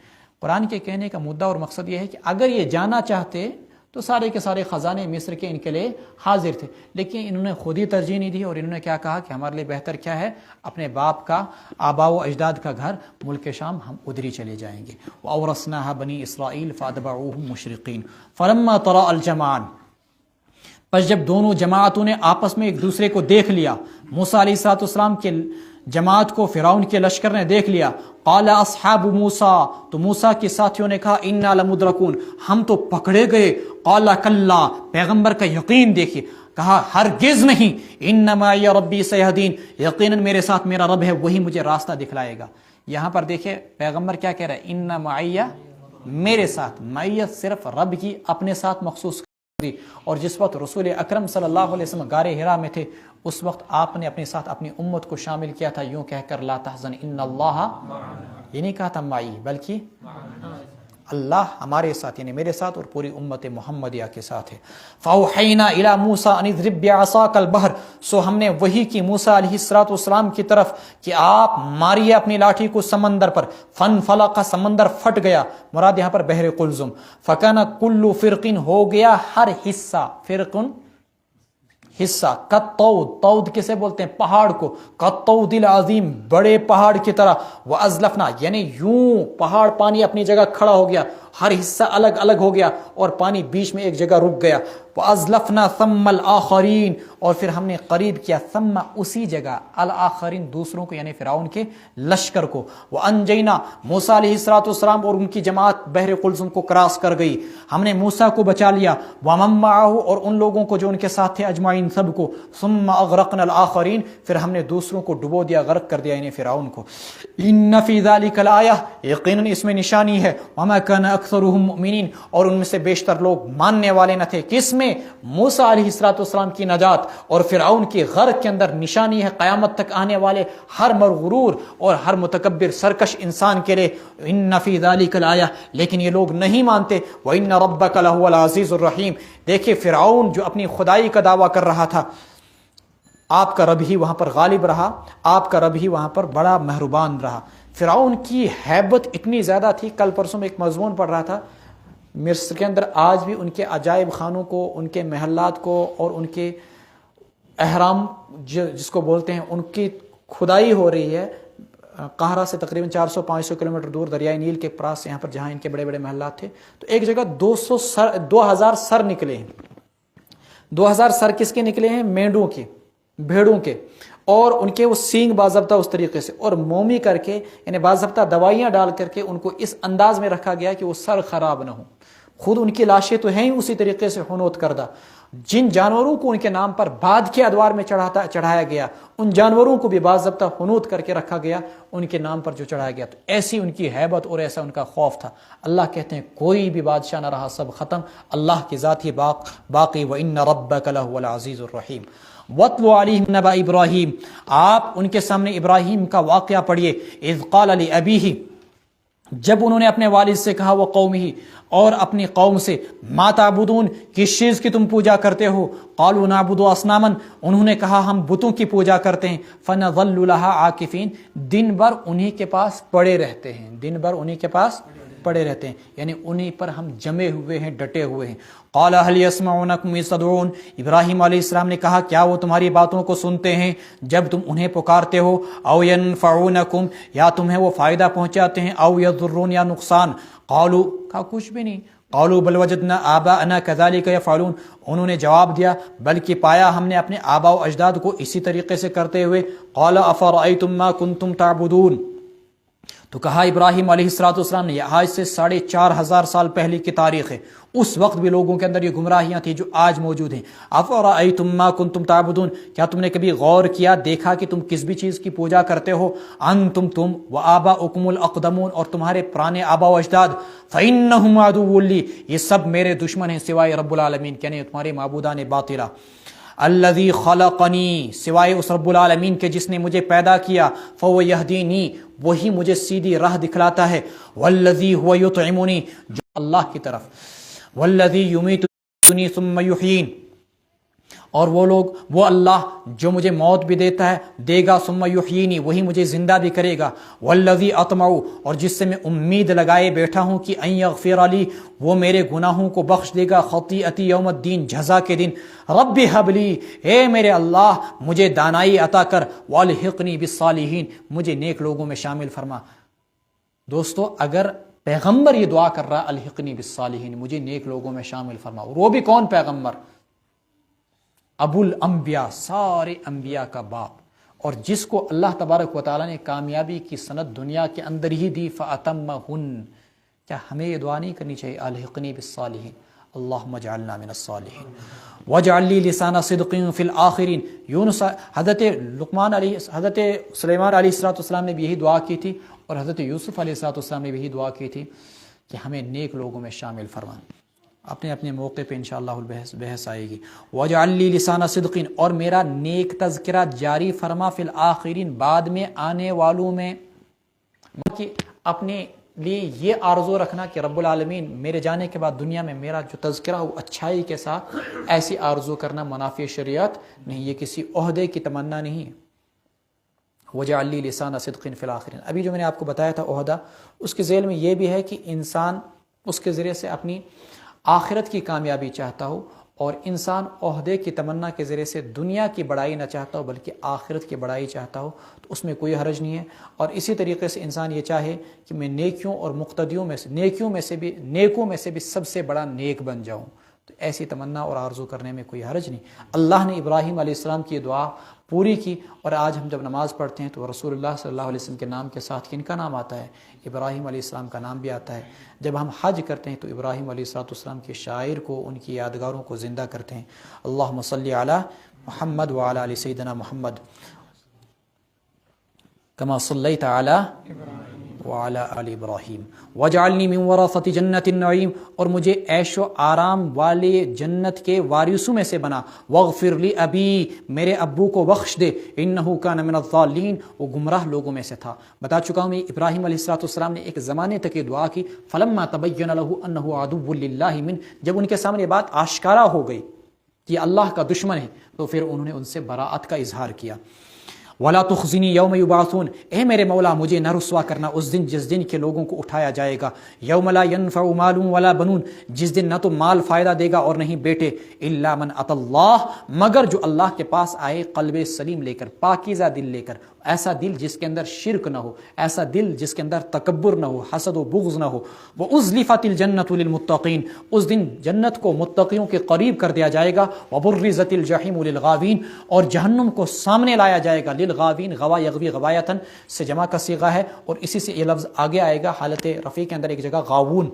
قرآن کے کہنے کا مدعا اور مقصد یہ ہے کہ اگر یہ جانا چاہتے تو سارے کے سارے خزانے مصر کے ان کے لیے حاضر تھے، لیکن انہوں نے خود ہی ترجیح نہیں دی اور انہوں نے کیا کہا کہ ہمارے لیے بہتر کیا ہے، اپنے باپ کا، آبا و اجداد کا گھر ملک شام، ہم ادھر ہی چلے جائیں گے. وَأَوْرَثْنَاهَا بَنِي إِسْرَائِيلَ فَأَتْبَعُوهُم مُشْرِقِينَ فَلَمَّا تَرَأَى الْجَمْعَانِ پس جب دونوں جماعتوں نے آپس میں ایک دوسرے کو دیکھ لیا، موسیٰ علیہ السلام کے جماعت کو فرعون کے لشکر نے دیکھ لیا، قال اصحاب موسیٰ تو موسیٰ کے ساتھیوں نے کہا انا لمدرکون ہم تو پکڑے گئے، قال کلا پیغمبر کا یقین دیکھیے، کہا ہرگز نہیں، انما معی ربی سیہدین یقیناً میرے ساتھ میرا رب ہے وہی مجھے راستہ دکھلائے گا. یہاں پر دیکھیں پیغمبر کیا کہہ رہا ہے، ان معی میرے ساتھ، معیت صرف رب کی اپنے ساتھ مخصوص. اور جس وقت رسول اکرم صلی اللہ علیہ وسلم غار حرا میں تھے اس وقت آپ نے اپنے ساتھ اپنی امت کو شامل کیا تھا یوں کہہ کر لا تحزن ان اللہ، یہ نہیں کہا تھا معی بلکہ اللہ ہمارے ساتھ، یعنی میرے ساتھ اور پوری امت محمدیہ کے ساتھ ہے. فاوحینا الی موسیٰ ان اضرب بعصاک البحر سو ہم نے وحی کی موسیٰ علیہ السلام کی طرف کہ آپ ماریے اپنی لاٹھی کو سمندر پر، فانفلق سمندر پھٹ گیا، مراد یہاں پر بحر قلزم، فکان کل فرقن ہو گیا ہر حصہ، فرقن حصہ، کالطود، طود کسے بولتے ہیں؟ پہاڑ کو، کالطود العظیم بڑے پہاڑ کی طرح، وازلفنا یعنی یوں پہاڑ پانی اپنی جگہ کھڑا ہو گیا، ہر حصہ الگ الگ ہو گیا اور پانی بیچ میں ایک جگہ رک گیا. وازلفنا ثم الاخرین اور پھر ہم نے قریب کیا ثم اسی جگہ الاخرین دوسروں کو یعنی فرعون کے لشکر کو. وانجینا موسیٰ علیہ السلام اور ان کی جماعت بحر قلزم کو کراس کر گئی، ہم نے موسیٰ کو بچا لیا، ومن معه اور ان لوگوں کو جو ان کے ساتھ تھے اجمعین سب کو، ثم اغرقنا الاخرین پھر ہم نے دوسروں کو ڈبو دیا، غرق کر دیا یعنی فرعون کو. ان فی ذلک الآیہ یقیناً اس میں نشانی ہے، وما کان اکثرهم مؤمنین اور ان میں سے بیشتر لوگ ماننے والے نہ تھے. کس میں؟ موسیٰ علیہ السلام کی نجات اور فرعون کی غرق کے اندر نشانی ہے قیامت تک آنے والے ہر مغرور اور ہر متکبر سرکش انسان کے لیے. ان فی ذلک الآیہ لیکن یہ لوگ نہیں مانتے. وان ربک لہو العزیز الرحیم دیکھیں فرعون جو اپنی خدائی کا دعویٰ کر رہا تھا، آپ کا رب ہی وہاں پر غالب رہا، آپ کا رب ہی وہاں پر بڑا مہربان رہا. فرعون کی ہیبت اتنی زیادہ تھی، کل پرسوں میں ایک مضمون پڑھ رہا تھا، مصر کے اندر آج بھی ان کے عجائب خانوں کو، ان کے محلات کو اور ان کے احرام جس کو بولتے ہیں ان کی کھدائی ہو رہی ہے. قاہرہ سے تقریباً 400-500 کلومیٹر دور دریائے نیل کے پاس یہاں پر جہاں ان کے بڑے بڑے محلات تھے، تو ایک جگہ 2000 سر نکلے ہیں. 2000 سر کس کے نکلے ہیں؟ مینڈوں کے، بھیڑوں کے، اور ان کے وہ سینگ باضابطہ اس طریقے سے اور مومی کر کے یعنی باضابطہ دوائیاں ڈال کر کے ان کو اس انداز میں رکھا گیا کہ وہ سر خراب نہ ہوں. خود ان کی لاشیں تو ہیں ہی اسی طریقے سے حنوط کردہ. جن جانوروں کو ان کے نام پر بعد کے ادوار میں چڑھایا گیا ان جانوروں کو بھی باضابطہ حنوط کر کے رکھا گیا ان کے نام پر جو چڑھایا گیا. تو ایسی ان کی ہیبت اور ایسا ان کا خوف تھا. اللہ کہتے ہیں کوئی بھی بادشاہ نہ رہا، سب ختم، اللہ کی ذات ہی باقی. وَإِنَّ رَبَّكَ لَهُوَ الْعَزِيزُ الرَّحِيمُ. وَاتْلُ عَلَيْهِمْ نَبَأَ ابراہیم آپ ان کے سامنے ابراہیم کا واقعہ پڑھیے. اذ قال لأبیہ جب انہوں نے اپنے والد سے کہا، وہ قومہ اور اپنی قوم سے، ما تعبدون کس چیز کی تم پوجا کرتے ہو؟ قالوا نعبد اصناما انہوں نے کہا ہم بتوں کی پوجا کرتے ہیں. فنظل لها عاکفین دن بھر انہی کے پاس پڑے رہتے ہیں، دن بھر انہی کے پاس پڑے رہتے ہیں، یعنی انہی پر ہم جمے ہوئے ہیں، ڈٹے ہوئے ہیں۔ قال هل يسمعونكم اذ تدعون، ابراہیم علیہ السلام نے کہا کیا وہ تمہاری باتوں کو سنتے ہیں جب تم انہیں پکارتے ہو؟ او ينفعونكم، یا تمہیں وہ فائدہ پہنچاتے ہیں، او يضرون، یا نقصان؟ قالوا، کہا کچھ بھی نہیں۔ قالوا بل وجدنا آباءنا كذلك يفعلون، انہوں نے جواب دیا بلکہ پایا ہم نے اپنے آباء و اجداد کو اسی طریقے سے کرتے ہوئے۔ قال افرأيتم ما كنتم تعبدون، تو کہا ابراہیم علیہ السلام نے، یہ آج سے 4500 سال پہلے کی تاریخ ہے، اس وقت بھی لوگوں کے اندر یہ گمراہیاں تھیں جو آج موجود ہیں۔ افرأیتم ما کنتم تعبدون، کیا تم نے کبھی غور کیا، دیکھا کہ تم کس بھی چیز کی پوجا کرتے ہو؟ انتم، تم، وآباؤکم الاقدمون، اور تمہارے پرانے آبا و اجداد، فإنہم عدو لی، یہ سب میرے دشمن ہیں سوائے رب العالمین، یعنی تمہارے معبودان باطلہ۔ الذی خلقنی، سوائے اس رب العالمین کے جس نے مجھے پیدا کیا، فهو یہدینی، وہی مجھے سیدھی راہ دکھلاتا ہے۔ والذی هو یطعمنی، جو اللہ کی طرف، والذی یمیتنی ثم یحیین، اور وہ اللہ جو مجھے موت بھی دیتا ہے، دے گا، ثم یحیینی، وہی مجھے زندہ بھی کرے گا۔ والذی اطمع، اور جس سے میں امید لگائے بیٹھا ہوں کہ ان یغفر لی، وہ میرے گناہوں کو بخش دے گا، خطیئتی یوم الدین، جزا کے دن۔ رب ہب لی، اے میرے اللہ مجھے دانائی عطا کر، والحقنی بالصالحین، مجھے نیک لوگوں میں شامل فرما۔ دوستو اگر پیغمبر یہ دعا کر رہا، الحقنی بالصالحین، مجھے نیک لوگوں میں شامل فرما، اور وہ بھی کون پیغمبر؟ ابو الانبیاء، سارے انبیاء کا باپ، اور جس کو اللہ تبارک و تعالیٰ نے کامیابی کی سند دنیا کے اندر ہی دی، فَأَتَمَّهُنْ، کیا ہمیں یہ دعا نہیں کرنی چاہیے؟ الحقنی بالصالحین، اللہم اجعلنا من الصالحین واجعل لی لسان صدق فی الآخرین۔ یونس، حضرت سلیمان علیہ السلام نے بھی یہی دعا کی تھی، اور حضرت یوسف علیہ السلام نے بھی یہی دعا کی تھی کہ ہمیں نیک لوگوں میں شامل فرما۔ اپنے اپنے موقع پہ انشاءاللہ بحث آئے گی۔ وَاجْعَلْ لِي لِسَانَ صِدْقٍ، اور میرا نیک تذکرہ جاری فرما، فی الآخرین، بعد میں آنے والوں میں، کہ اپنے لیے یہ آرزو رکھنا کہ رب العالمین میرے جانے کے بعد دنیا میں میرا جو تذکرہ ہو اچھائی کے ساتھ، ایسی آرزو کرنا منافع شریعت نہیں، یہ کسی عہدے کی تمنا نہیں ہے۔ وَاجْعَلْ لِي لِسَانَ صِدْقٍ فِي الْآخِرِينَ، ابھی جو میں نے آپ کو بتایا تھا عہدہ، اس کے ذیل میں یہ بھی ہے کہ انسان اس کے ذریعے سے اپنی آخرت کی کامیابی چاہتا ہو، اور انسان عہدے کی تمنا کے ذریعے سے دنیا کی بڑائی نہ چاہتا ہو بلکہ آخرت کی بڑائی چاہتا ہو، تو اس میں کوئی حرج نہیں ہے۔ اور اسی طریقے سے انسان یہ چاہے کہ میں نیکیوں اور مقتدیوں میں سے، نیکوں میں سے بھی سب سے بڑا نیک بن جاؤں، تو ایسی تمنا اور آرزو کرنے میں کوئی حرج نہیں۔ اللہ نے ابراہیم علیہ السلام کی دعا پوری کی، اور آج ہم جب نماز پڑھتے ہیں تو رسول اللہ صلی اللہ علیہ وسلم کے نام کے ساتھ کن کا نام آتا ہے؟ ابراہیم علیہ السلام کا نام بھی آتا ہے۔ جب ہم حج کرتے ہیں تو ابراہیم علیہ السلام کے شاعر کو، ان کی یادگاروں کو زندہ کرتے ہیں۔ اللہم صلی علی محمد وعلی آل سیدنا محمد کما صلیت علی وعلی آل ابراہیم وجعلنی من ورثۃ جنت النعیم، اور مجھے عیش و آرام والے جنت کے وارثوں میں سے بنا۔ واغفر لی ابی، میرے ابو کو بخش دے، انہ کان من الضالین، وہ گمراہ لوگوں میں سے تھا۔ بتا چکا ہوں میں، ابراہیم علیہ السلام نے ایک زمانے تک یہ دعا کی، فلما تبین لہ انہ عدو للہ من، جب ان کے سامنے یہ بات آشکارا ہو گئی کہ یہ اللہ کا دشمن ہے، تو پھر انہوں نے ان سے براءت کا اظہار کیا۔ وَلَا تُخْزِنِي يَوْمَ يُبْعَثُونَ، اے میرے مولا مجھے نہ رسوا کرنا اس دن جس دن کے لوگوں کو اٹھایا جائے گا۔ یوم لا ينفع مال ولا بنون، جس دن نہ تو مال فائدہ دے گا اور نہیں بیٹے، الا من اتى اللہ، مگر جو اللہ کے پاس آئے قلب سلیم لے کر، پاکیزہ دل لے کر، ایسا دل جس کے اندر شرک نہ ہو، ایسا دل جس کے اندر تکبر نہ ہو، حسد و بغض نہ ہو۔ وَأُزْلِفَتِ الْجَنَّةُ لِلْمُتَّقِينَ، اس دن جنت کو متقیوں کے قریب کر دیا جائے گا۔ وَبُرِّزَتِ الْجَحِيمُ لِلْغَاوِينَ، اور جہنم کو سامنے لایا جائے گا۔ للغاوین، غوا یغوی غوایتن سے جمع کا صیغہ ہے، اور اسی سے یہ لفظ آگے آئے گا حالت رفیع کے اندر ایک جگہ غاوون،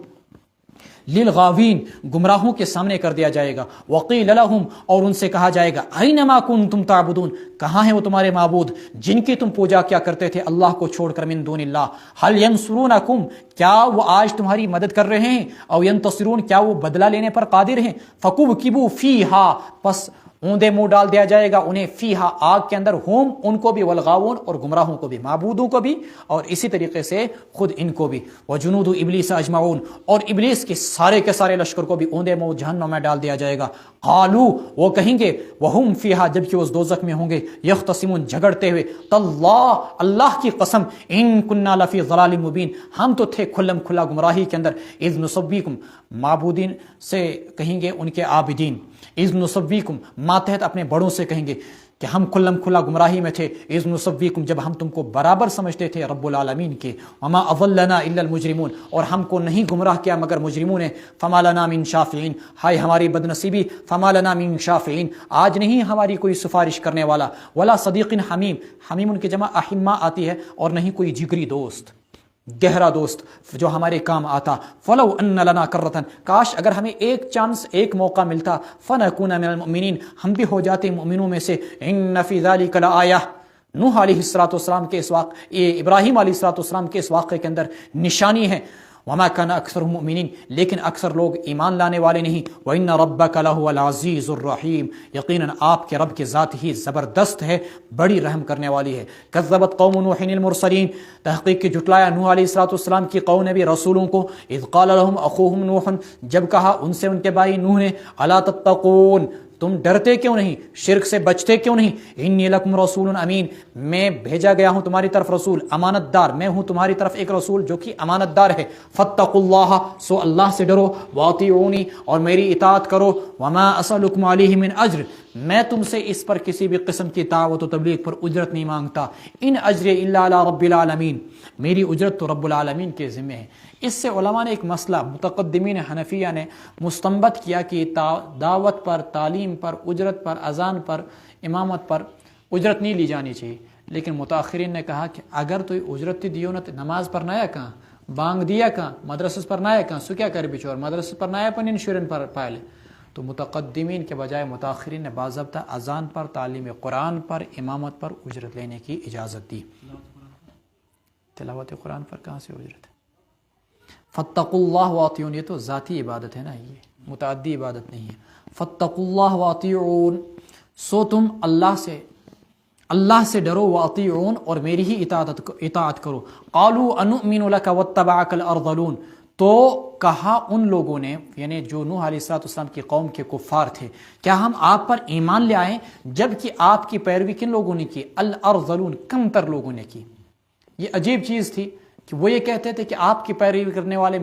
للغاوین، گمراہوں کے سامنے کر دیا جائے گا۔ وقیل لہم، اور ان سے کہا جائے گا، اینما کنتم تعبدون، کہاں ہیں وہ تمہارے معبود جن کی تم پوجا کیا کرتے تھے اللہ کو چھوڑ کر، من دون اللہ، هل ینصرونکم، کیا وہ آج تمہاری مدد کر رہے ہیں، او ینتصرون، کیا وہ بدلہ لینے پر قادر ہیں، فکبکبوا فیہا، پس اوندے منہ ڈال دیا جائے گا انہیں، فیہا، آگ کے اندر، ہم، ان کو بھی، والغاوون، اور گمراہوں کو بھی، معبودوں کو بھی، اور اسی طریقے سے خود ان کو بھی، وجنود ابلیس اجمعون، اور ابلیس کے سارے لشکر کو بھی اوندے منہ جہنم میں ڈال دیا جائے گا۔ قالو وہ کہیں گے وہم فیہا جبکہ اس دوزخ میں ہوں گے یختصمون جھگڑتے ہوئے تاللہ اللہ کی قسم ان کننا لفی ضلال مبین ہم تو تھے کھلم کھلا گمراہی کے اندر اذ نسویکم معبودین سے کہیں گے ان کے عابدین اذ نسویکم ماتحت اپنے بڑوں سے کہیں گے کہ ہم کھلم کھلا گمراہی میں تھے اذ نسویکم جب ہم تم کو برابر سمجھتے تھے رب العالمین کے وما اضلنا الا المجرمون اور ہم کو نہیں گمراہ کیا مگر مجرموں نے فما لنا من شافعین ہائے ہماری بدنصیبی فما لنا من شافعین آج نہیں ہماری کوئی سفارش کرنے والا ولا صدیق حمیم حمیم ان کی جمع احما آتی ہے اور نہیں کوئی جگری دوست گہرا دوست جو ہمارے کام آتا فلو ان لنا کرتن کاش اگر ہمیں ایک چانس ایک موقع ملتا فنکون من المؤمنین ہم بھی ہو جاتے مؤمنوں میں سے ان فی ذلک لآیہ نوح علیہ السلام کے اس واقعے ابراہیم علیہ السلام کے اس واقعے کے اندر نشانی ہے وما كان اکثرهم مؤمنین لیکن اکثر لوگ ایمان لانے والے نہیں وان ربک لهو العزیز الرحیم یقیناً آپ کے رب کی ذات ہی زبردست ہے بڑی رحم کرنے والی ہے کذبت قوم نوح المرسلین تحقیق کی جھٹلایا نوح علیہ السلام کی قوم نے بھی رسولوں کو اذ قال لهم اخوهم نوح جب کہا ان سے ان کے بھائی نوح نے الا تتقون تم ڈرتے کیوں نہیں شرک سے بچتے کیوں نہیں انی لکم رسول امین میں بھیجا گیا ہوں تمہاری طرف رسول امانت دار میں ہوں تمہاری طرف ایک رسول جو کہ امانت دار ہے فاتقوا اللہ سو اللہ سے ڈرو واطیعونی اور میری اطاعت کرو وما اسألکم علیہ من اجر میں تم سے اس پر کسی بھی قسم کی دعوت و تبلیغ پر اجرت نہیں مانگتا ان اجر الا علی رب العالمین میری اجرت تو رب العالمین کے ذمہ ہے اس سے علماء نے ایک مسئلہ متقدمین حنفیہ نے مستنبط کیا کہ دعوت پر تعلیم پر اجرت پر اذان پر امامت پر اجرت نہیں لی جانی چاہیے لیکن متاخرین نے کہا کہ اگر تو اجرت دیو نہ نماز پر نایا کہاں بانگ دیا کہاں مدرسس پر نایا کہاں سو کیا کر بچور مدرسس پر نایا پن انشورن پر پائے تو متقدمین کے بجائے متاخرین نے باضابطہ اذان پر تعلیم قرآن پر امامت پر اجرت لینے کی اجازت دی تلاوت قرآن پر کہاں سے اجرت ہے فاتقوا اللہ واطیعون یہ تو ذاتی عبادت ہے نا یہ متعدی عبادت نہیں ہے فاتقوا اللہ واطیعون سو تم اللہ سے ڈرو واطیعون اور میری ہی اطاعت کرو قالوا انؤمن لک واتبعک الارذلون تو کہا ان لوگوں نے یعنی جو نوح علیہ السلام کی قوم کے کفار تھے کیا ہم آپ پر ایمان لے آئیں جبکہ آپ کی پیروی کن لوگوں نے کی الارذلون کم تر لوگوں نے کی یہ عجیب چیز تھی کہ وہ یہ کہتے تھے کہ آپ کی پیروی کرنے والے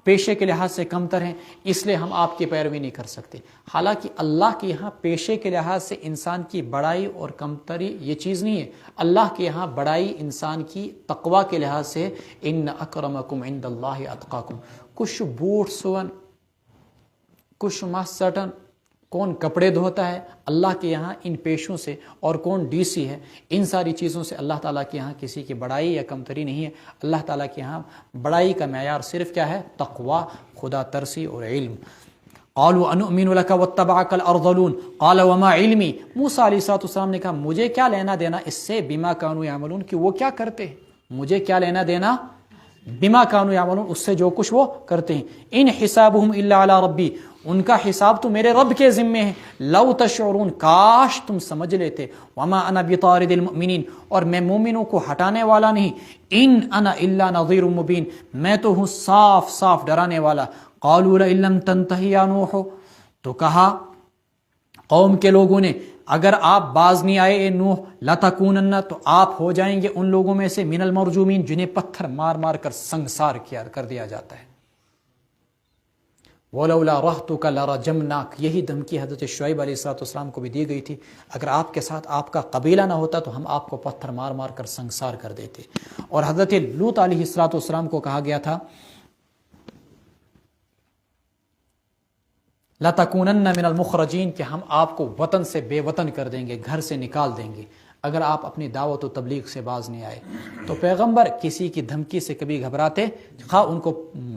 پیشے کے لحاظ سے کم تر ہیں اس لیے ہم آپ کی پیروی نہیں کر سکتے حالانکہ اللہ کے یہاں پیشے کے لحاظ سے انسان کی بڑائی اور کمتری یہ چیز نہیں ہے اللہ کے یہاں بڑائی انسان کی تقوی کے لحاظ سے ان اکرمکم عند اللہ اتقاکم کچھ بوٹ سون کچھ مسٹن کون کپڑے دھوتا ہے اللہ کے یہاں ان پیشوں سے اور کون ڈی سی ہے ان ساری چیزوں سے اللہ تعالیٰ کے یہاں کسی کی بڑائی یا کمتری نہیں ہے اللہ تعالیٰ کے یہاں بڑائی کا معیار صرف کیا ہے تقوی خدا ترسی اور علم قالوا انؤمن لك واتبعك الارذلون قال وما علمی موسیٰ علیہ السلام نے کہا مجھے کیا لینا دینا اس سے بما كانوا يعملون کہ وہ کیا کرتے ہیں مجھے کیا لینا دینا بما كانوا يعملون اس سے جو کچھ وہ کرتے ہیں ان حسابهم الا على ربی ان کا حساب تو میرے رب کے ذمے ہے لو تشعرون کاش تم سمجھ لیتے وما انا بطارد المؤمنین اور میں مومنوں کو ہٹانے والا نہیں ان انا الا نذیر مبین میں تو ہوں صاف صاف ڈرانے والا قالوا لئن لم تنتهي يا نوح تو کہا قوم کے لوگوں نے اگر آپ باز نہیں آئے اے نوح لتکونن تو آپ ہو جائیں گے ان لوگوں میں سے من المرجومین جنہیں پتھر مار مار کر سنگسار کر دیا جاتا ہے وَلَوْلَا رَحْتُكَ لَرَجَمْنَاكَ یہی دھمکی حضرت شعیب علیہ السلام کو بھی دی گئی تھی اگر آپ کے ساتھ آپ کا قبیلہ نہ ہوتا تو ہم آپ کو پتھر مار مار کر سنگسار کر دیتے اور حضرت لوط علیہ السلام کو کہا گیا تھا لَتَكُونَنَّ مِنَ الْمُخْرَجِينَ کہ ہم آپ کو وطن سے بے وطن کر دیں گے گھر سے نکال دیں گے اگر آپ اپنی دعوت و تبلیغ سے باز نہیں آئے تو پیغمبر کسی کی دھمکی سے کبھی گھبراتے خواہ ان کو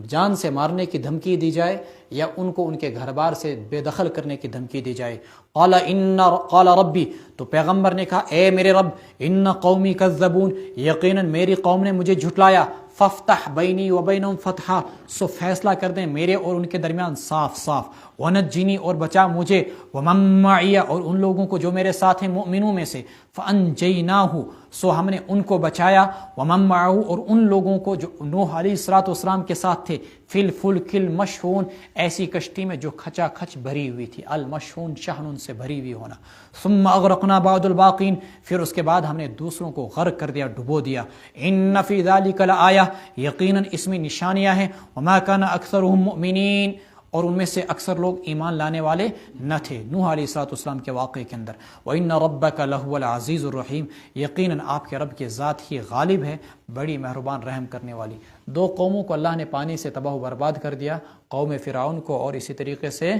جان سے مارنے کی دھمکی دی جائے یا ان کو ان کے گھر بار سے بے دخل کرنے کی دھمکی دی جائے قال ربی تو پیغمبر نے کہا اے میرے رب ان قومی کذبون یقیناً میری قوم نے مجھے جھٹلایا فافتح بینی و بینہم فتحا سو فیصلہ کر دیں میرے اور ان کے درمیان صاف صاف ونجنی اور بچا مجھے، ومن معی اور ان لوگوں کو جو میرے ساتھ ہیں مؤمنوں میں سے، فانجیناہ سو ہم نے ان کو بچایا، ومن معه اور ان لوگوں کو جو نوح علیہ السلام کے ساتھ تھے، فی الفلک المشحون ایسی کشتی میں جو کھچا کھچ بھری ہوئی تھی، المشحون شحن سے بھری ہوئی ہونا، ثم اغرقنا بعد الباقین پھر اس کے بعد ہم نے دوسروں کو غرق کر دیا، ڈبو دیا، ان فی ذلک لآیہ یقیناً اس میں نشانیاں ہیں، وما کان اکثرهم مؤمنین اور ان میں سے اکثر لوگ ایمان لانے والے نہ تھے نوح علیہ السلام کے واقعے کے اندر۔ وَإِنَّ رَبَّكَ لَهُوَ الْعَزِيزُ الرَّحِيمُ یقیناً آپ کے رب کے ذات ہی غالب ہے، بڑی مہربان رحم کرنے والی۔ دو قوموں کو اللہ نے پانی سے تباہ و برباد کر دیا، قوم فرعون کو اور اسی طریقے سے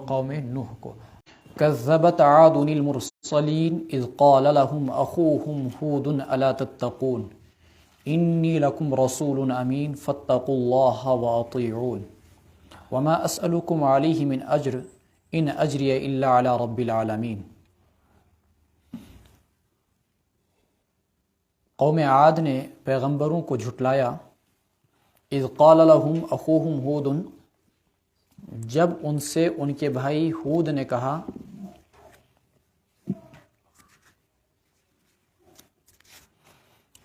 قوم نوح کو۔ كذبت عاد المرسلين إذ قال لهم أخوهم هود ألا تتقون إني لكم رسول أمين فاتقوا الله وأطيعون وما أسألكم عليه من أجر إن أجري إلا على رب العالمين۔ قوم عاد نے پیغمبروں کو جھٹلایا، اذ قال لهم اخوهم ہود جب ان سے ان کے بھائی ہود نے کہا،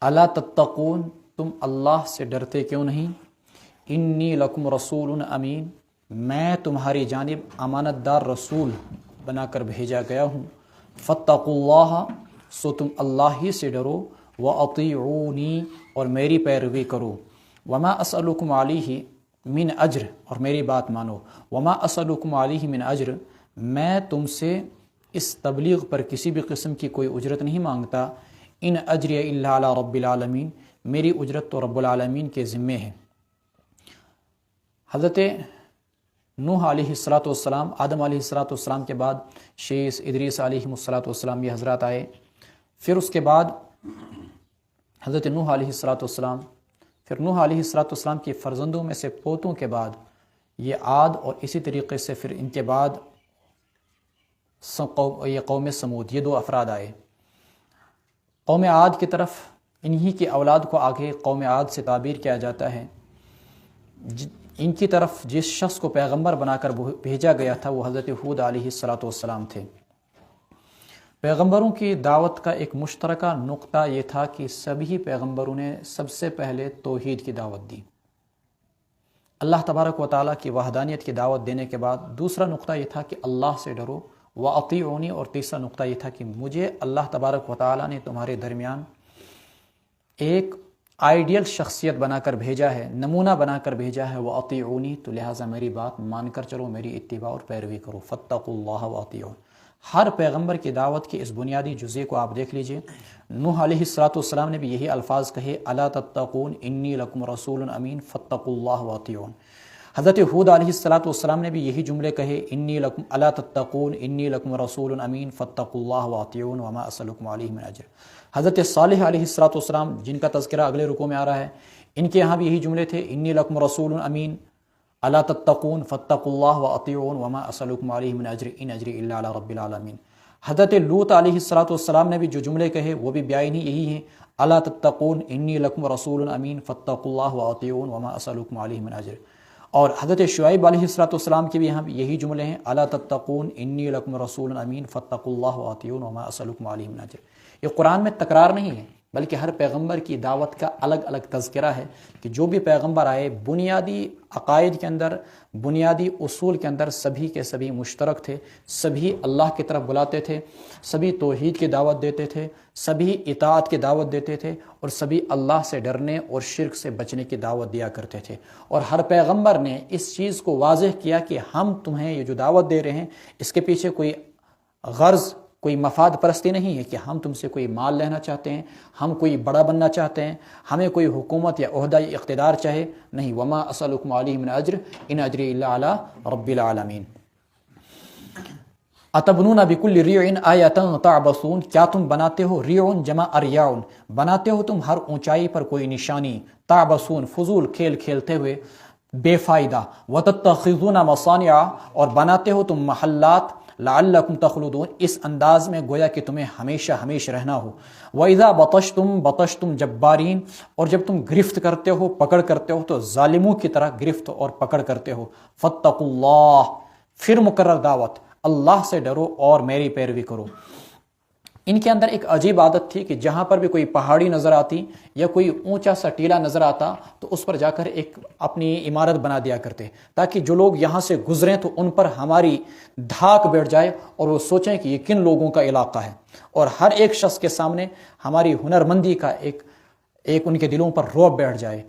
الا تتقون تم اللہ سے ڈرتے کیوں نہیں، انی لکم رسول امین میں تمہاری جانب امانت دار رسول بنا کر بھیجا گیا ہوں، فاتقوا اللہ سو تم اللہ ہی سے ڈرو، واطیعونی اور میری پیروی کرو، وما اسألکم علیہ من اجر اور میری بات مانو، وما اسألکم علیہ من اجر میں تم سے اس تبلیغ پر کسی بھی قسم کی کوئی اجرت نہیں مانگتا، ان اجری الا علی رب العالمین میری اجرت تو رب العالمین کے ذمے ہے۔ حضرت نوح علیہ السلام، آدم علیہ السلام کے بعد شیس، ادریس علیہ السلام یہ حضرات آئے، پھر اس کے بعد حضرت نوح علیہ السلام، پھر نوح علیہ السلام کے فرزندوں میں سے پوتوں کے بعد یہ عاد، اور اسی طریقے سے پھر ان کے بعد یہ قوم سمود، یہ دو افراد آئے۔ قوم عاد کی طرف انہی کی اولاد کو آگے قوم عاد سے تعبیر کیا جاتا ہے۔ ان کی طرف جس شخص کو پیغمبر بنا کر بھیجا گیا تھا وہ حضرت ہود علیہ السلام تھے۔ پیغمبروں کی دعوت کا ایک مشترکہ نقطہ یہ تھا کہ سبھی پیغمبروں نے سب سے پہلے توحید کی دعوت دی، اللہ تبارک و تعالیٰ کی وحدانیت کی دعوت دینے کے بعد دوسرا نقطہ یہ تھا کہ اللہ سے ڈرو، وَأَطِيعُونِی اور تیسرا نقطہ یہ تھا کہ مجھے اللہ تبارک و تعالیٰ نے تمہارے درمیان ایک آئیڈیل شخصیت بنا کر بھیجا ہے، نمونہ بنا کر بھیجا ہے، وَأَطِيعُونِی تو لہٰذا میری بات مان کر چلو، میری اتباع اور پیروی کرو، فَاتَّقُوا اللَّهَ وَأَطِيعُونِ۔ ہر پیغمبر کی دعوت کے اس بنیادی جزء کو آپ دیکھ لیجئے، نوح علیہ السلام نے بھی یہی الفاظ کہے، الا تتقون انی لکم رسول امین فاتقوا اللہ واطیعون۔ حضرت ہود علیہ السلام نے بھی یہی جملے کہے، انی لکم الا تتقون انی لکم رسول امین فاتقوا اللہ واطیعون وما اسألکم علیہ من اجر۔ حضرت صالح علیہ السلام جن کا تذکرہ اگلے رکوع میں آ رہا ہے، ان کے یہاں بھی یہی جملے تھے، انی لکم رسول امین الا تتقون فاتقوا اللہ واطیعون وما اسألکم علیہ من اجر ان اجری الا علی رب العالمین۔ حضرت لوط علیہ السلام نے بھی جو جملے کہے وہ بھی بیان ہی یہی ہیں، الا تتقون انی لکم رسول امین فاتقوا اللہ واطیعون وما اسألکم علیہ من اجر۔ اور حضرت شعیب علیہ السلام کے بھی یہاں یہی جملے ہیں، الا تتقون انی لکم رسول امین فاتقوا اللہ واطیعون وما اسألکم علیہ من اجر۔ یہ قرآن میں تکرار نہیں ہے، بلکہ ہر پیغمبر کی دعوت کا الگ الگ تذکرہ ہے کہ جو بھی پیغمبر آئے بنیادی عقائد کے اندر، بنیادی اصول کے اندر سبھی کے سبھی مشترک تھے، سبھی اللہ کی طرف بلاتے تھے، سبھی توحید کی دعوت دیتے تھے، سبھی اطاعت کی دعوت دیتے تھے، اور سبھی اللہ سے ڈرنے اور شرک سے بچنے کی دعوت دیا کرتے تھے۔ اور ہر پیغمبر نے اس چیز کو واضح کیا کہ ہم تمہیں یہ جو دعوت دے رہے ہیں اس کے پیچھے کوئی غرض، کوئی مفاد پرستی نہیں ہے کہ ہم تم سے کوئی مال لینا چاہتے ہیں، ہم کوئی بڑا بننا چاہتے ہیں، ہمیں کوئی حکومت یا عہدہ یا اقتدار چاہے، نہیں، وما اسألکم علیہ من اجر ان اجری الا علی رب العالمین۔ اتبنون بکل ریع آیۃ تعبثون کیا تم بناتے ہو، ریع جمع اریاع، بناتے ہو تم ہر اونچائی پر کوئی نشانی، تعبثون فضول کھیل کھیلتے ہوئے، بے فائدہ، وتتخذون مصانع اور بناتے ہو تم محلات، لعلکم تخلدون اس انداز میں گویا کہ تمہیں ہمیشہ ہمیشہ رہنا ہو، وَإِذَا بَطَشْتُمْ بَطَشْتُمْ جَبَّارِينَ اور جب تم گرفت کرتے ہو، پکڑ کرتے ہو تو ظالموں کی طرح گرفت اور پکڑ کرتے ہو، فَاتَّقُوا اللَّهَ پھر مقرر دعوت اللہ سے ڈرو اور میری پیروی کرو۔ ان کے اندر ایک عجیب عادت تھی کہ جہاں پر بھی کوئی پہاڑی نظر آتی یا کوئی اونچا سا ٹیلا نظر آتا تو اس پر جا کر ایک اپنی عمارت بنا دیا کرتے، تاکہ جو لوگ یہاں سے گزریں تو ان پر ہماری دھاک بیٹھ جائے اور وہ سوچیں کہ یہ کن لوگوں کا علاقہ ہے، اور ہر ایک شخص کے سامنے ہماری ہنرمندی کا ایک ان کے دلوں پر رعب بیٹھ جائے۔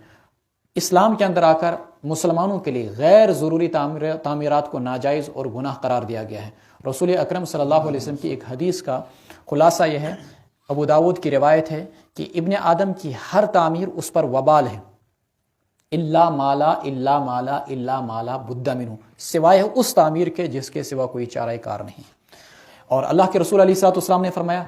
اسلام کے اندر آ کر مسلمانوں کے لیے غیر ضروری تعمیرات کو ناجائز اور گناہ قرار دیا گیا ہے۔ رسول اکرم صلی اللہ علیہ وسلم کی ایک حدیث کا خلاصہ یہ ہے، ابو داود کی روایت ہے کہ ابن آدم کی ہر تعمیر اس پر وبال ہے، الا مالا الا مالا الا مالا بد منہ، سوائے اس تعمیر کے جس کے سوا کوئی چارہ کار نہیں۔ اور اللہ کے رسول علیہ الصلوۃ والسلام نے فرمایا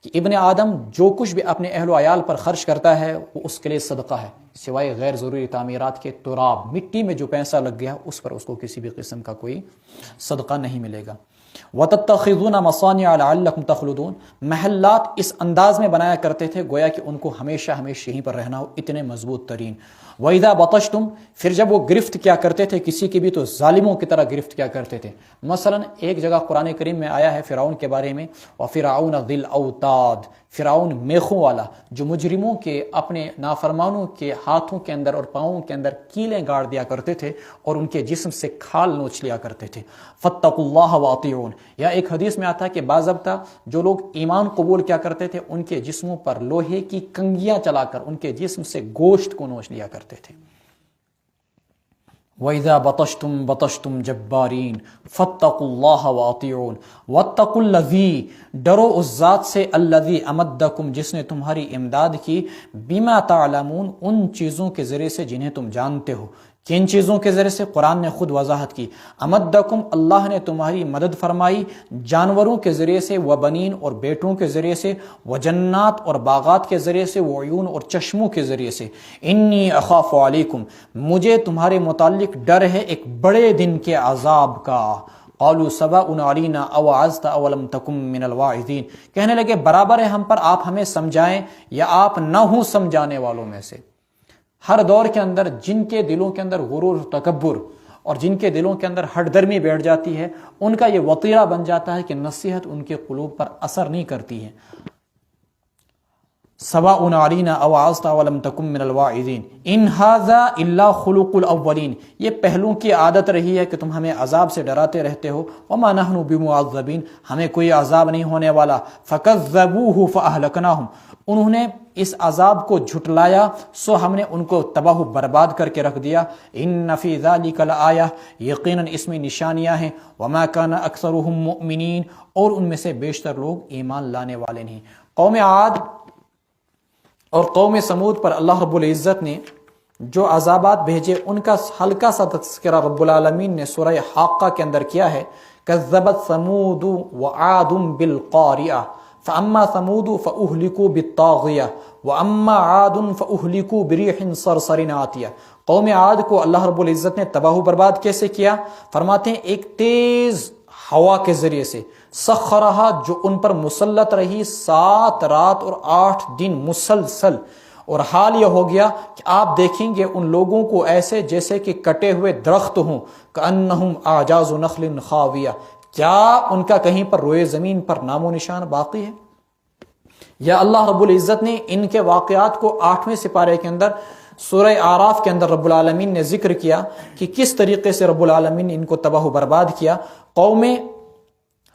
کہ ابن آدم جو کچھ بھی اپنے اہل و عیال پر خرچ کرتا ہے وہ اس کے لیے صدقہ ہے، سوائے غیر ضروری تعمیرات کے، تراب مٹی میں جو پیسہ لگ گیا اس پر اس کو کسی بھی قسم کا کوئی صدقہ نہیں ملے گا۔ وَتَتَّخِذُونَ مَصَانِعَ لَعَلَّكُمْ تَخْلُدُونَ، محلات اس انداز میں بنایا کرتے تھے گویا کہ ان کو ہمیشہ یہیں پر رہنا ہو، اتنے مضبوط ترین۔ وَإِذَا بَطَشْتُمْ، پھر جب وہ گرفت کیا کرتے تھے کسی کی بھی تو ظالموں کی طرح گرفت کیا کرتے تھے۔ مثلا ایک جگہ قرآن کریم میں آیا ہے فرعون کے بارے میں، وَفِرْعَوْنَ ذِي الْأَوْتَادِ، فرعون میخوں والا، جو مجرموں کے اپنے نافرمانوں کے ہاتھوں کے اندر اور پاؤں کے اندر کیلیں گاڑ دیا کرتے تھے اور ان کے جسم سے کھال نوچ لیا کرتے تھے۔ فَاتَّقُوا اللَّهَ وَأَطِيعُونِ، یا ایک حدیث میں آتا ہے کہ باضابطہ جو لوگ ایمان قبول کیا کرتے تھے ان کے جسموں پر لوہے کی کنگیاں چلا کر ان کے جسم سے گوشت کو نوچ لیا کرتے تھے۔ وَإِذَا بَطَشْتُمْ بَطَشْتُمْ جَبَّارِينَ فَاتَّقُوا اللَّهَ وَأَطِيعُونَ وَاتَّقُوا الَّذِي، ڈرو اس ذات سے، الَّذِي أَمَدَّكُمْ، جس نے تمہاری امداد کی، بِمَا تَعْلَمُونَ، ان چیزوں کے ذریعے سے جنہیں تم جانتے ہو۔ کن چیزوں کے ذریعے سے؟ قرآن نے خود وضاحت کی، امدکم، اللہ نے تمہاری مدد فرمائی جانوروں کے ذریعے سے، وبنین، اور بیٹوں کے ذریعے سے، وجنات، اور باغات کے ذریعے سے، وعیون، اور چشموں کے ذریعے سے۔ انی اخاف علیکم، مجھے تمہارے متعلق ڈر ہے ایک بڑے دن کے عذاب کا۔ قالوا سواء علینا اوعظت اولم تکن من الواعظین، کہنے لگے برابر ہے ہم پر، آپ ہمیں سمجھائیں یا آپ نہ ہوں سمجھانے والوں میں سے۔ ہر دور کے اندر جن کے دلوں کے اندر غرور و تکبر اور جن کے دلوں کے اندر ہٹ درمی بیٹھ جاتی ہے، ان کا یہ وطیرہ بن جاتا ہے کہ نصیحت ان کے قلوب پر اثر نہیں کرتی ہے۔ سواء علینا اوعظت ولم تکن من الواعظین ان ھذا الا خلق الاولین، یہ پہلوں کی عادت رہی ہے کہ تم ہمیں عذاب سے ڈراتے رہتے ہو۔ وما نحن بمعذبین، ہمیں کوئی عذاب نہیں ہونے والا۔ فکذبوہ فاہلکناہم، انہوں نے اس عذاب کو جھٹلایا سو ہم نے ان کو تباہ و برباد کر کے رکھ دیا۔ ان فی ذلک لآیہ، یقیناً اس میں نشانیاں ہیں۔ وما کان اکثرهم مؤمنین، اور ان میں سے بیشتر لوگ ایمان لانے والے نہیں۔ قوم عاد اور قوم سمود پر اللہ رب العزت نے جو عذابات بھیجے ان کا ہلکا سا تذکرہ رب العالمین نے سورہ حاقہ کے اندر کیا ہے۔ کذبت ثمود وعاد بالقاریہ فاما ثمود فاہلکوا بالطاغیہ واما عاد فاہلکوا بريح صرصر عاتیہ۔ قوم عاد کو اللہ رب العزت نے تباہ و برباد کیسے کیا؟ فرماتے ہیں ایک تیز ہوا کے ذریعے سے، سخرہا، جو ان پر مسلط رہی 7 رات اور 8 دن مسلسل، اور حال یہ ہو گیا کہ آپ دیکھیں گے ان لوگوں کو ایسے جیسے کہ کٹے ہوئے درخت ہوں، کأنہم اعجاز نخل خاویہ، کیا ان کا کہیں پر روئے زمین پر نام و نشان باقی ہے؟ یا اللہ رب العزت نے ان کے واقعات کو 8ویں سپارے کے اندر سورہ اعراف کے اندر رب العالمین نے ذکر کیا کہ کس طریقے سے رب العالمین نے ان کو تباہ و برباد کیا۔ قوم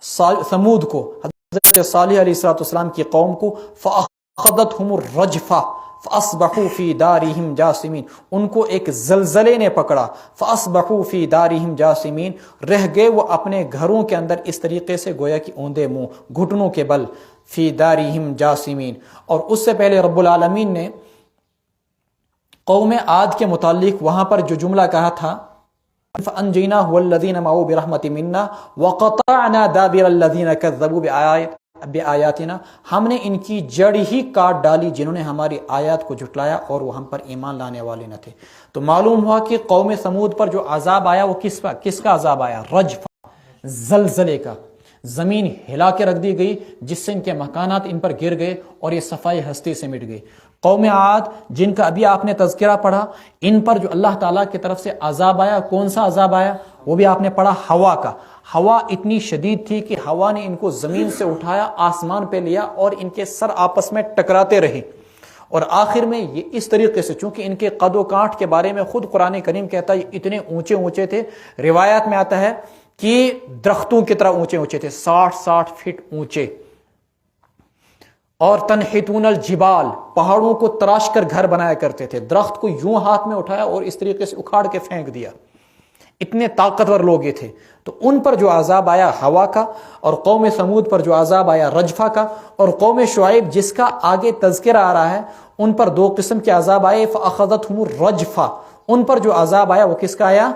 ثمود کو، حضرت صالح علیہ السلام کی قوم کو، فأخذتهم الرجفہ فاصبحوا فی دارہم جاثمین، ان کو ایک زلزلے نے پکڑا، فاصبحوا فی دارہم جاثمین، رہ گئے وہ اپنے گھروں کے اندر اس طریقے سے گویا کہ اوندے منہ، گھٹنوں کے بل، فی دارہم جاثمین۔ اور اس سے پہلے رب العالمین نے قوم عاد کے متعلق وہاں پر جو جملہ کہا تھا، فَأَنْجَيْنَاهُ وَالَّذِينَ مَعَهُ بِرَحْمَةٍ مِنَّا وَقَطَعْنَا دَابِرَ الَّذِينَ كَذَّبُوا بِآيَاتِنَا، ہم نے ان کی جڑ ہی کاٹ ڈالی جنہوں نے ہماری آیات کو جھٹلایا اور وہ ہم پر ایمان لانے والے نہ تھے۔ تو معلوم ہوا کہ قوم ثمود پر جو عذاب آیا وہ کس کا عذاب آیا؟ رجفہ، زلزلے کا، زمین ہلا کے رکھ دی گئی جس سے ان کے مکانات ان پر گر گئے اور یہ صفائی ہستی سے مٹ گئی۔ قوم عاد جن کا ابھی آپ نے تذکرہ پڑھا، ان پر جو اللہ تعالیٰ کی طرف سے عذاب آیا، کون سا عذاب آیا؟ وہ بھی آپ نے پڑھا، ہوا کا۔ ہوا اتنی شدید تھی کہ ہوا نے ان کو زمین سے اٹھایا، آسمان پہ لیا اور ان کے سر آپس میں ٹکراتے رہے، اور آخر میں یہ اس طریقے سے، چونکہ ان کے قد و کانٹ کے بارے میں خود قرآن کریم کہتا ہے یہ اتنے اونچے اونچے تھے، روایات میں آتا ہے کہ درختوں کی طرح اونچے اونچے تھے، 60 فٹ اونچے، اور تنحتون الجبال، پہاڑوں کو تراش کر گھر بنایا کرتے تھے، درخت کو یوں ہاتھ میں اٹھایا اور اس طریقے سے اکھاڑ کے پھینک دیا، اتنے طاقتور لوگ یہ تھے۔ تو ان پر جو عذاب آیا ہوا کا، اور قوم سمود پر جو عذاب آیا رجفہ کا، اور قوم شعیب جس کا آگے تذکرہ آ رہا ہے، ان پر 2 قسم کے عذاب آئے، فأخذتهم الرجفہ، ان پر جو عذاب آیا وہ کس کا آیا؟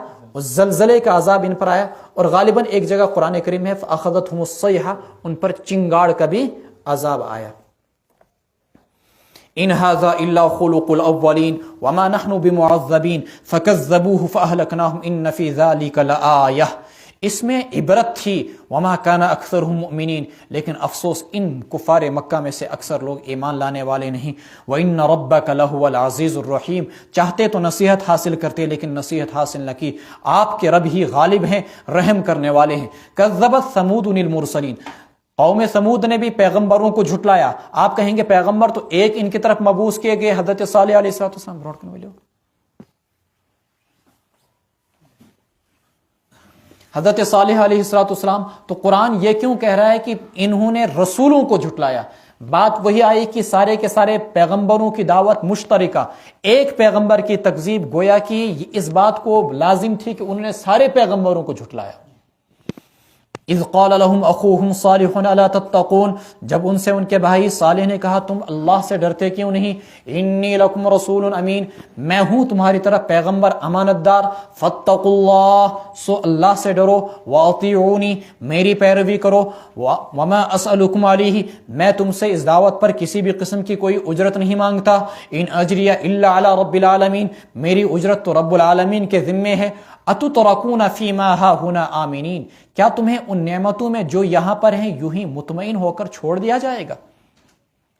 زلزلے کا عذاب ان پر آیا، اور غالباً ایک جگہ قرآن کریم ہے فأخذتهم الصیحہ، ان پر چنگاڑ کا بھی عذاب آیا۔ ان هذا الا خلق الاولین وما نحن بمعذبین فكذبوه فاهلكناهم ان في ذلك لآیہ، اس میں عبرت تھی، وما كان اکثرهم مؤمنین، لیکن افسوس ان کفار مکہ میں سے اکثر لوگ ایمان لانے والے نہیں۔ وان ربک لهو العزیز الرحیم، چاہتے تو نصیحت حاصل کرتے لیکن نصیحت حاصل نہ کی، آپ کے رب ہی غالب ہیں، رحم کرنے والے ہیں۔ کذبت ثمود المرسلین، قوم سمود نے بھی پیغمبروں کو جھٹلایا۔ آپ کہیں گے پیغمبر تو ایک ان کی طرف مبعوث کیے گئے، حضرت صالح علیہ السلام، حضرت صالح علیہ السلام، تو قرآن یہ کیوں کہہ رہا ہے کہ انہوں نے رسولوں کو جھٹلایا؟ بات وہی آئی کہ سارے کے سارے پیغمبروں کی دعوت مشترکہ، ایک پیغمبر کی تکذیب، گویا کہ اس بات کو لازم تھی کہ انہوں نے سارے پیغمبروں کو جھٹلایا۔ اذ قال لهم اخوهم صالح الا تتقون، جب ان سے ان کے بھائی صالح نے کہا تم اللہ سے ڈرتے کیوں نہیں؟ انی لکم رسول امین، میں ہوں تمہاری طرف پیغمبر امانت دار، فاتقوا اللہ، سو اللہ سے ڈرو، واطیعونی، میری پیروی کرو، وما اسألکم علیہ، میں تم سے اس دعوت پر کسی بھی قسم کی کوئی اجرت نہیں مانگتا، ان اجریہ الا علی رب العالمین، میری اجرت تو رب العالمین کے ذمے ہے۔ اتترکون فیما ہاہنا آمنین، کیا تمہیں ان نعمتوں میں جو یہاں پر ہیں یوں ہی مطمئن ہو کر چھوڑ دیا جائے گا؟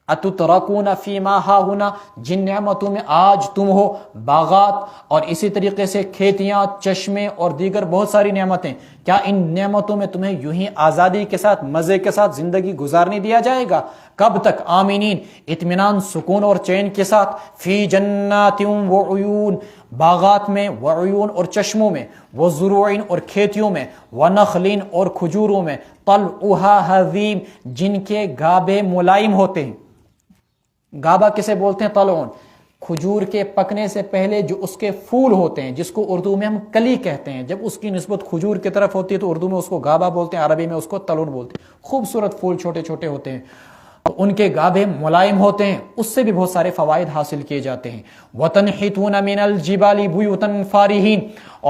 اتترکون فیما ہاہنا، جن نعمتوں میں آج تم ہو، باغات اور اسی طریقے سے کھیتیاں، چشمے اور دیگر بہت ساری نعمتیں، کیا ان نعمتوں میں تمہیں یوں ہی آزادی کے ساتھ، مزے کے ساتھ زندگی گزارنے دیا جائے گا؟ کب تک؟ آمینین، اطمینان، سکون اور چین کے ساتھ، فی جنات وعیون، باغات میں، وعیون اور چشموں میں، وزروعین اور کھیتیوں میں، ونخلین اور کھجوروں میں، طلعها حضیم، جن کے گابے ملائم ہوتے ہیں۔ گابا کسے بولتے ہیں؟ طلعون، کھجور کے پکنے سے پہلے جو اس کے پھول ہوتے ہیں، جس کو اردو میں ہم کلی کہتے ہیں، جب اس کی نسبت کھجور کی طرف ہوتی ہے تو اردو میں اس کو گابا بولتے ہیں، عربی میں اس کو طلعون بولتے ہیں۔ خوبصورت پھول چھوٹے چھوٹے ہوتے ہیں، ان کے گابے ملائم ہوتے ہیں، اس سے بھی بہت سارے فوائد حاصل کیے جاتے ہیں۔ وَتَنْحِتُونَ مِنَ الْجِبَالِ بُيُوتًا فَارِهِينَ،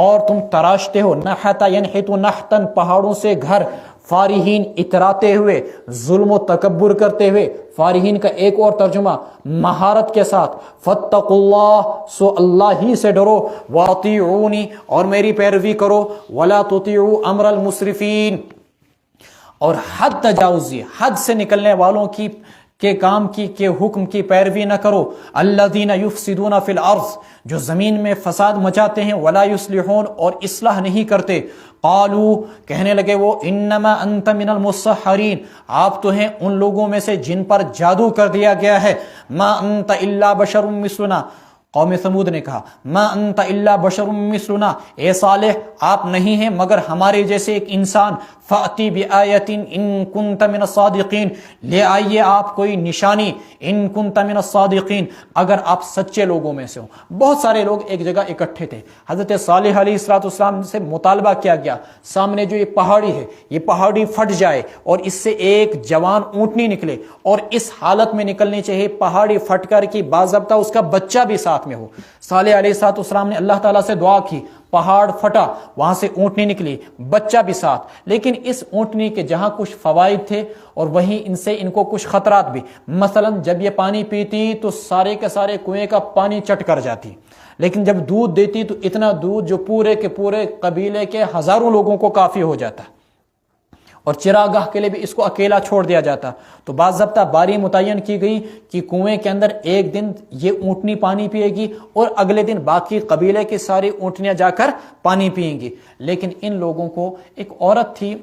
اور تم تراشتے ہو، نحت ینحت نحتن، پہاڑوں سے گھر، فارہین، اتراتے ہوئے، ظلم و تکبر کرتے ہوئے، فارہین کا ایک اور ترجمہ مہارت کے ساتھ، فاتقوا اللہ، سو اللہ ہی سے ڈرو، واطیعونی، اور میری پیروی کرو، ولا تطیعوا امر المسرفین، اور حد تجاوزی، حد سے نکلنے والوں کے کام کی، کے حکم کی پیروی نہ کرو، الذین یفسدون فی الارض، جو زمین میں فساد مچاتے ہیں، ولا یصلحون، اور اصلاح نہیں کرتے، قالوا، کہنے لگے وہ، انما انت من المسحرین، آپ تو ہیں ان لوگوں میں سے جن پر جادو کر دیا گیا ہے، ما انت الا بشر مثلنا، قوم سمود نے کہا ما انت الا بشر مثلنا، اے صالح آپ نہیں ہیں مگر ہمارے جیسے ایک انسان، فاتی بآیت ان کنت من الصادقین، لے آئیے آپ کوئی نشانی، ان کنت من الصادقین، اگر آپ سچے لوگوں میں سے ہوں۔ بہت سارے لوگ ایک جگہ اکٹھے تھے، حضرت صالح علیہ السلام سے مطالبہ کیا گیا، سامنے جو یہ پہاڑی ہے، یہ پہاڑی پھٹ جائے اور اس سے ایک جوان اونٹنی نکلے، اور اس حالت میں نکلنی چاہیے پہاڑی پھٹ کر کی باضابطہ اس کا بچہ بھی ساتھ میں ہو۔ صالح علیہ السلام نے اللہ تعالیٰ سے دعا کی، پہاڑ پھٹا، وہاں سے اونٹنی نکلی، بچہ بھی ساتھ، لیکن اس اونٹنی کے جہاں کچھ فوائد تھے اور وہیں ان سے ان کو کچھ خطرات بھی، مثلا جب یہ پانی پیتی تو سارے کے سارے کنویں کا پانی چٹ کر جاتی، لیکن جب دودھ دیتی تو اتنا دودھ جو پورے کے پورے قبیلے کے ہزاروں لوگوں کو کافی ہو جاتا، اور چراگاہ کے لیے بھی اس کو اکیلا چھوڑ دیا جاتا. تو باضابطہ باری متعین کی گئی کہ کنویں کے اندر ایک دن یہ اونٹنی پانی پیے گی اور اگلے دن باقی قبیلے کی ساری اونٹنیاں جا کر پانی پئیں گی. لیکن ان لوگوں کو ایک عورت تھی،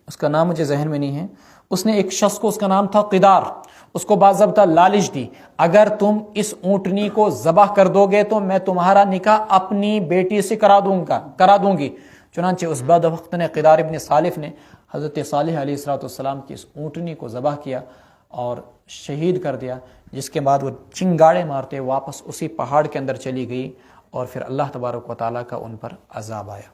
اس کا نام مجھے ذہن میں نہیں ہے، اس نے ایک شخص کو، اس کا نام تھا قدار، اس کو باضابطہ لالچ دی، اگر تم اس اونٹنی کو ذبح کر دو گے تو میں تمہارا نکاح اپنی بیٹی سے کرا دوں گی. چنانچہ اس بدبخت نے، قدار ابن صالف نے، حضرت صالح علیہ السلام کی اس اونٹنی کو ذبح کیا اور شہید کر دیا، جس کے بعد وہ چنگاڑے مارتے واپس اسی پہاڑ کے اندر چلی گئی اور پھر اللہ تبارک و تعالیٰ کا ان پر عذاب آیا.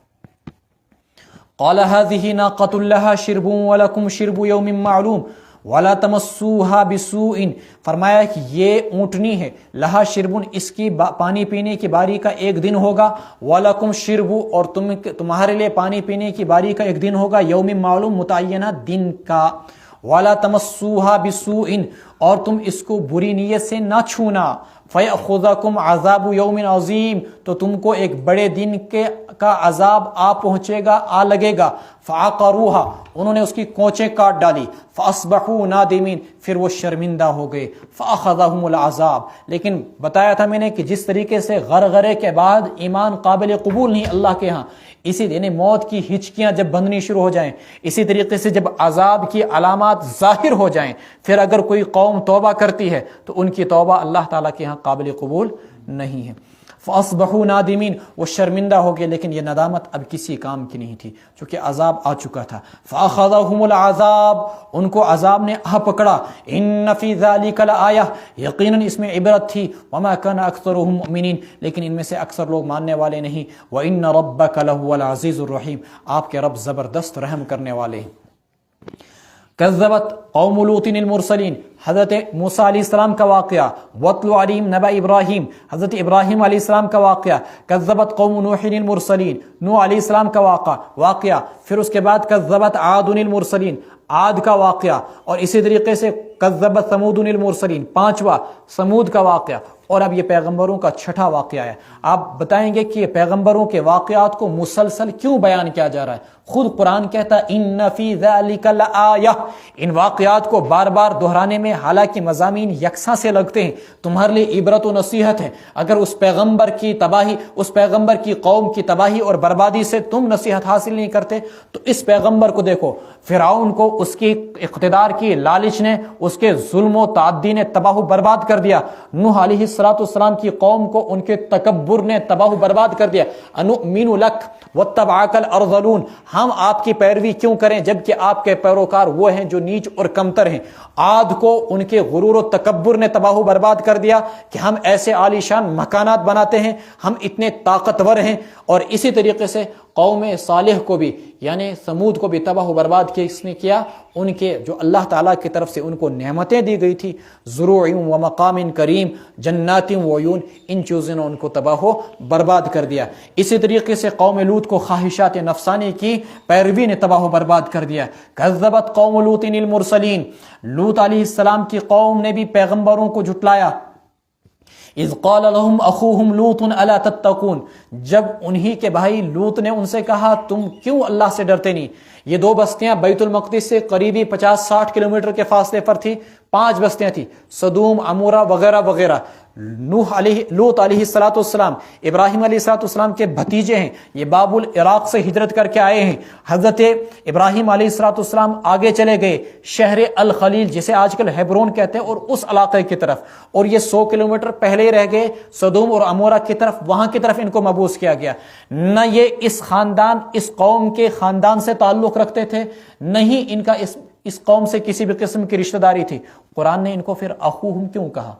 قال هذه ناقة لها شرب ولكم شرب يوم معلوم ولا تمسوها بسوء. فرمایا کہ یہ اونٹنی ہے، لہا شربن، اس کی پانی پینے کی باری کا ایک دن ہوگا، ولکم شرب، اور تمہارے لیے پانی پینے کی باری کا ایک دن ہوگا، یوم معلوم، متعینہ دن کا، ولا تمسوها بسوء، اور تم اس کو بری نیت سے نہ چھونا، فیأخذکم عذاب یوم عظیم، تو تم کو ایک بڑے دن کا عذاب آ پہنچے گا، آ لگے گا. فعقروها، انہوں نے اس کی کونچیں کاٹ ڈالی، فاصبحوا نادمین، پھر وہ شرمندہ ہو گئے. فاخذهم العذاب، لیکن بتایا تھا میں نے کہ جس طریقے سے غرغرے کے بعد ایمان قابل قبول نہیں اللہ کے ہاں، اسی یعنی موت کی ہچکیاں جب بندنی شروع ہو جائیں، اسی طریقے سے جب عذاب کی علامات ظاہر ہو جائیں، پھر اگر کوئی قوم توبہ کرتی ہے تو ان کی توبہ اللہ تعالیٰ کے ہاں قابل قبول نہیں ہے. فاصبحوا نادمین، وہ شرمندہ ہو گئے، لیکن یہ ندامت اب کسی کام کی نہیں تھی چونکہ عذاب آ چکا تھا. فاخذهم العذاب، ان کو عذاب نے آ پکڑا. ان فی ذلک لآیہ، یقیناً اس میں عبرت تھی. وما کان اکثرهم مؤمنین، لیکن ان میں سے اکثر لوگ ماننے والے نہیں. وان ربک لہو العزیز الرحیم، آپ کے رب زبردست رحم کرنے والے ہیں. کذبت قوم لوط المرسلین، حضرت موسیٰ علیہ السلام کا واقعہ. واتل علیہم نبأ ابراہیم، حضرت ابراہیم علیہ السلام کا واقعہ. کذبت قوم نوح المرسلین، نوح علیہ السلام کا واقعہ. پھر اس کے بعد کذبت عاد المرسلین، عاد کا واقعہ. اور اسی طریقے سے کذبت ثمود المرسلین، پانچواں سمود کا واقعہ. اور اب یہ پیغمبروں کا چھٹا واقعہ ہے. آپ بتائیں گے کہ یہ پیغمبروں کے واقعات کو مسلسل کیوں بیان کیا جا رہا ہے؟ خود قرآن کہتا ہے ان فی ذلک لآیہ، ان واقعات کو بار بار دہرانے میں حالانکہ مضامین یکساں سے لگتے ہیں، تمہارے لیے عبرت و نصیحت ہے. اگر اس پیغمبر کی تباہی، اس پیغمبر کی قوم کی تباہی اور بربادی سے تم نصیحت حاصل نہیں کرتے تو اس پیغمبر کو دیکھو، فرعون کو اس کی اقتدار کی لالچ نے، اس کے ظلم و تعدی نے تباہ و برباد کر دیا. نوح علیہ السلام کی قوم کو ان کے تکبر نے تباہ و برباد کر دیا. انؤمن لک واتبعک الارذلون، ہم آپ کی پیروی کیوں کریں جبکہ آپ کے پیروکار وہ ہیں جو نیچ اور کمتر ہیں. عاد کو ان کے غرور و تکبر نے تباہ و برباد کر دیا کہ ہم ایسے عالی شان مکانات بناتے ہیں، ہم اتنے طاقتور ہیں. اور اسی طریقے سے قوم صالح کو بھی، یعنی سمود کو بھی تباہ و برباد کس نے کیا؟ ان کے جو اللہ تعالیٰ کی طرف سے ان کو نعمتیں دی گئی تھی، زروع و مقام کریم، جنات و عیون، ان چیزوں نے ان کو تباہ و برباد کر دیا. اسی طریقے سے قوم لوط کو خواہشات نفسانی کی پیروی نے تباہ و برباد کر دیا. کذبت قوم لوط المرسلین، لوط علیہ السلام کی قوم نے بھی پیغمبروں کو جھٹلایا. اذ قال لهم اخوهم لوط الا تتقون، جب انہی کے بھائی لوط نے ان سے کہا تم کیوں اللہ سے ڈرتے نہیں. یہ دو بستیاں بیت المقدس سے قریبی 50-60 کلومیٹر کے فاصلے پر تھی. 5 بستیاں تھیں، سدوم، عمورہ وغیرہ وغیرہ. لوط علیہ السلام ابراہیم علیہ السلام کے بھتیجے ہیں. یہ باب العراق سے ہجرت کر کے آئے ہیں. حضرت ابراہیم علیہ السلام آگے چلے گئے شہر الخلیل جسے آج کل ہیبرون کہتے ہیں اور اس علاقے کی طرف، اور یہ 100 کلومیٹر پہلے ہی رہ گئے سدوم اور عمورہ کی طرف، وہاں کی طرف ان کو مبعوث کیا گیا. نہ یہ اس خاندان، اس قوم کے خاندان سے تعلق رکھتے تھے، نہ ہی ان کا اس قوم سے کسی بھی قسم کی رشتہ داری تھی. قرآن نے ان کو پھر اخوہم کیوں کہا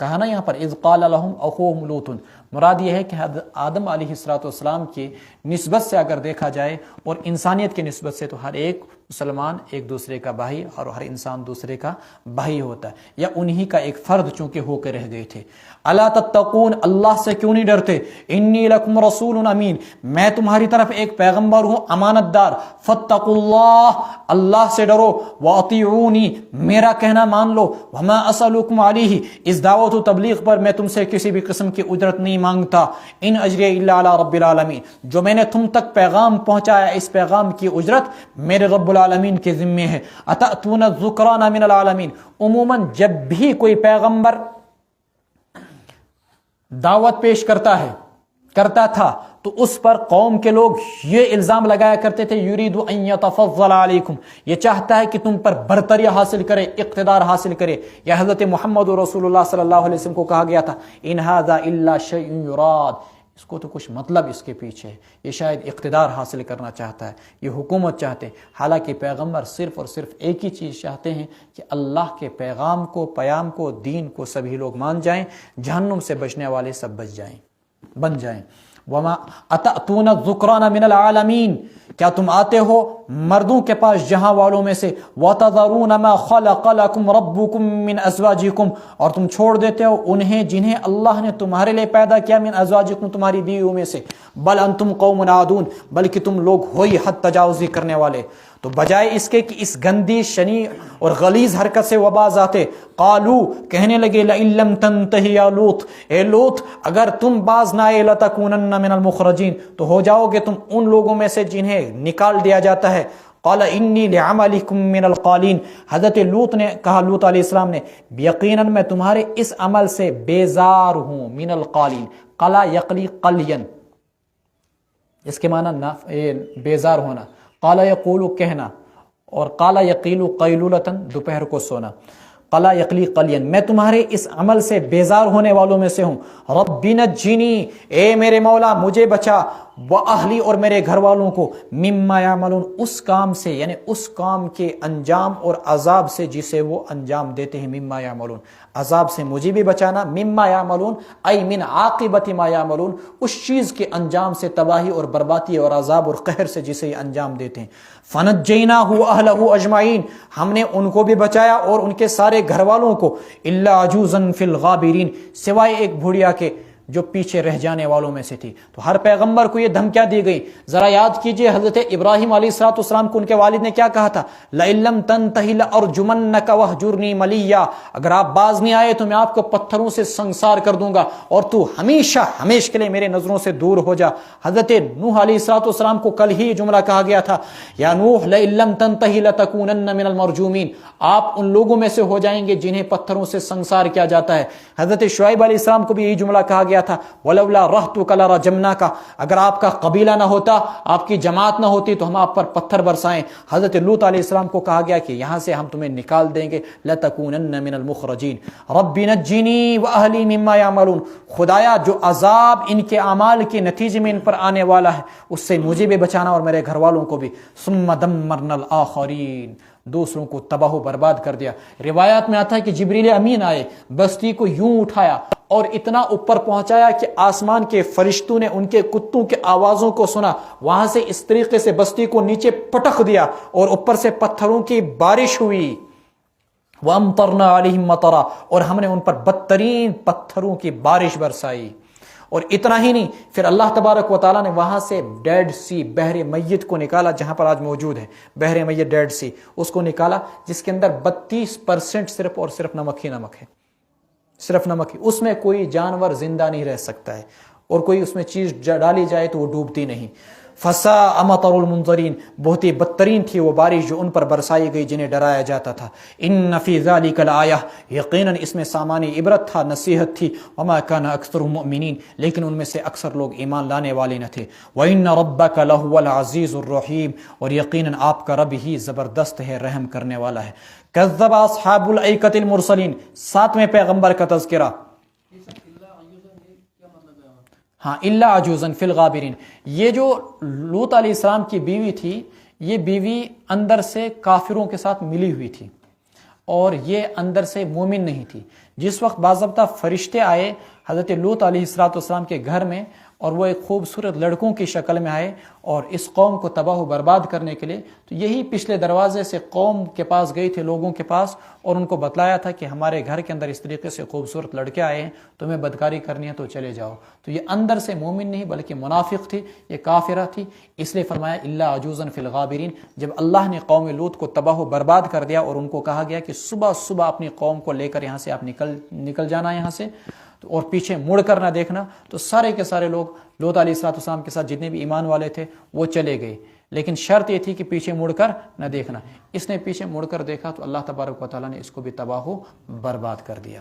نا یہاں پر اذ قال لهم اخوهم لوط، مراد یہ ہے کہ آدم علیہ السلام کی نسبت سے اگر دیکھا جائے اور انسانیت کی نسبت سے تو ہر ایک مسلمان ایک دوسرے کا بھائی اور ہر انسان دوسرے کا بھائی ہوتا ہے، یا انہی کا ایک فرد چونکہ ہو کے رہ گئے تھے۔ الا تتقون، اللہ سے کیوں نہیں ڈرتے؟ انی لکم رسول امین، میں تمہاری طرف ایک پیغمبر ہوں امانت دار۔ فاتقوا اللہ، اللہ سے ڈرو۔ واطیعونی، میرا کہنا مان لو۔ وما اسألکم علیہ، اس دعوت و تبلیغ پر میں تم سے کسی بھی قسم کی اجرت نہیں مانگتا۔ ان اجری الا علی رب العالمین، جو میں نے تم تک پیغام پہنچایا اس پیغام کی اجرت میرے رب العالمین کے ذمے ہے۔ اتأتون الذکران من العالمین، عموماً جب بھی کوئی پیغمبر دعوت پیش کرتا تھا تو اس پر قوم کے لوگ یہ الزام لگایا کرتے تھے، یرید ان یتفضل علیکم، یہ چاہتا ہے کہ تم پر برتری حاصل کرے، اقتدار حاصل کرے۔ یا حضرت محمد رسول اللہ صلی اللہ علیہ وسلم کو کہا گیا تھا ان ھذا الا شیء یراد، اس کو تو کچھ مطلب اس کے پیچھے ہے، یہ شاید اقتدار حاصل کرنا چاہتا ہے، یہ حکومت چاہتے ہیں۔ حالانکہ پیغمبر صرف اور صرف ایک ہی چیز چاہتے ہیں کہ اللہ کے پیغام کو، پیام کو، دین کو سبھی لوگ مان جائیں، جہنم سے بچنے والے سب بن جائیں۔ وما اتأتون الذکران من العالمین، کیا تم آتے ہو مردوں کے پاس جہاں والوں میں سے، وتذرون ما خلق لکم ربکم من ازواجکم، اور تم چھوڑ دیتے ہو انہیں جنہیں اللہ نے تمہارے لیے پیدا کیا، من ازواجکم، تمہاری بیویوں میں سے، بل انتم قوم عادون، بلکہ تم لوگ ہوئی حد تجاوزی کرنے والے۔ تو بجائے اس کے کہ اس گندی، شنی اور غلیظ حرکت سے وہ باز آتے، قالو، کہنے لگے لئن لم تنتہی یا لوط، اے لوط اگر تم باز نہ آئے، لتکونن من المخرجین، تو ہو جاؤ گے تم ان لوگوں میں سے جنہیں نکال دیا جاتا ہے۔ قال انی لعملکم من القالین، حضرت لوط نے کہا، لوط علیہ السلام نے، یقیناً میں تمہارے اس عمل سے بیزار ہوں۔ من القالین، قلا یقلی قلین، اس کے معنی بیزار ہونا، قال یقول کہنا، اور قال یقیل قیلولتاً دوپہر کو سونا۔ قال یقلی قلین، میں تمہارے اس عمل سے بیزار ہونے والوں میں سے ہوں۔ رب نجنی، اے میرے مولا مجھے بچا، واہلی، اور میرے گھر والوں کو، مما یعملون، اس کام سے، یعنی اس کام کے انجام اور عذاب سے جسے وہ انجام دیتے ہیں۔ مما یعملون، عذاب سے مجھے بھی بچانا، مما یعملون ای من عاقبت ما یعملون، اس چیز کے انجام سے، تباہی اور بربادی اور عذاب اور قہر سے جسے یہ انجام دیتے ہیں۔ فنجیناہ واہلہ اجمعین، ہم نے ان کو بھی بچایا اور ان کے سارے گھر والوں کو، الا عجوزا فی الغابرین، سوائے ایک بھڑیا کے جو پیچھے رہ جانے والوں میں سے تھی۔ تو ہر پیغمبر کو یہ دھمکیاں دی گئی۔ ذرا یاد کیجئے حضرت ابراہیم علیہ السلام کو ان کے والد نے کیا کہا تھا، لئن لم تنتہی لارجمنک وہجرنی ملیا، اگر آپ باز نہیں آئے تو میں آپ کو پتھروں سے سنسار کر دوں گا اور تو ہمیشہ کے لیے میرے نظروں سے دور ہو جا۔ حضرت نوح علیہ السلام کو کل ہی جملہ کہا گیا تھا، یا نوح لئن لم تنتہی لتکونن من المرجومین، آپ ان لوگوں میں سے ہو جائیں گے جنہیں پتھروں سے سنسار کیا جاتا ہے۔ حضرت شعیب علیہ السلام کو بھی یہی جملہ کہا گیا تھا، ولولا رہتک لرجمناک، اگر آپ کا قبیلہ نہ ہوتا، آپ کی جماعت نہ ہوتی تو ہم آپ پر پتھر برسائیں۔ حضرت لوط علیہ السلام کو کہا گیا کہ یہاں سے ہم تمہیں نکال دیں گے، لتکونن من المخرجین۔ رب نجنی واہلی مما یعملون، خدایا جو عذاب ان کے اعمال کے نتیجے میں ان پر آنے والا ہے اس سے مجھے بھی بچانا اور میرے گھر والوں کو بھی۔ ثم دمرنا الآخرین، دوسروں کو تباہ و برباد کر دیا۔ روایات میں آتا ہے کہ جبریل امین آئے، بستی کو یوں اٹھایا اور اتنا اوپر پہنچایا کہ آسمان کے فرشتوں نے ان کے کتوں کے آوازوں کو سنا، وہاں سے اس طریقے سے بستی کو نیچے پٹک دیا اور اوپر سے پتھروں کی بارش ہوئی۔ وَأَمْطَرْنَا عَلَيْهِمْ مَطَرًا، اور ہم نے ان پر بدترین پتھروں کی بارش برسائی۔ اور اتنا ہی نہیں، پھر اللہ تبارک و تعالیٰ نے وہاں سے ڈیڈ سی، بحر میت کو نکالا، جہاں پر آج موجود ہے بحر میت ڈیڈ سی، اس کو نکالا جس کے اندر 32% صرف اور صرف نمک ہی نمک ہے، صرف نمک ہی، اس میں کوئی جانور زندہ نہیں رہ سکتا ہے، اور کوئی اس میں چیز ڈالی جائے تو وہ ڈوبتی نہیں۔ فساء مطر المنظرین، بہت ہی بدترین تھی وہ بارش جو ان پر برسائی گئی جنہیں ڈرایا جاتا تھا۔ ان فی ذلک لآیہ، یقیناً اس میں سامان عبرت تھا، نصیحت تھی۔ وما کان اکثرهم مؤمنین، لیکن ان میں سے اکثر لوگ ایمان لانے والے نہ تھے۔ وان ربک لہو العزیز الرحیم، اور یقیناً آپ کا رب ہی زبردست ہے، رحم کرنے والا ہے۔ کذب اصحاب الایکۃ المرسلین، 7ویں پیغمبر کا تذکرہ۔ ہاں، الا عجوزا فی الغابرین، یہ جو لوط علیہ السلام کی بیوی تھی، یہ بیوی اندر سے کافروں کے ساتھ ملی ہوئی تھی اور یہ اندر سے مومن نہیں تھی۔ جس وقت باضابطہ فرشتے آئے حضرت لوط علیہ السلام کے گھر میں اور وہ ایک خوبصورت لڑکوں کی شکل میں آئے اور اس قوم کو تباہ و برباد کرنے کے لیے، تو یہی پچھلے دروازے سے قوم کے پاس گئی تھی، لوگوں کے پاس، اور ان کو بتلایا تھا کہ ہمارے گھر کے اندر اس طریقے سے خوبصورت لڑکے آئے ہیں، تمہیں بدکاری کرنی ہے تو چلے جاؤ۔ تو یہ اندر سے مومن نہیں بلکہ منافق تھی، یہ کافرہ تھی، اس لیے فرمایا الا عجوزا فی الغابرین۔ جب اللہ نے قوم لوط کو تباہ و برباد کر دیا اور ان کو کہا گیا کہ صبح صبح اپنی قوم کو لے کر یہاں سے آپ نکل جانا یہاں سے، اور پیچھے مڑ کر نہ دیکھنا، تو سارے کے سارے لوگ لوط علیہ السلام کے ساتھ جتنے بھی ایمان والے تھے وہ چلے گئے، لیکن شرط یہ تھی کہ پیچھے مڑ کر نہ دیکھنا۔ اس نے پیچھے مڑ کر دیکھا تو اللہ تبارک و تعالیٰ نے اس کو بھی تباہ و برباد کر دیا۔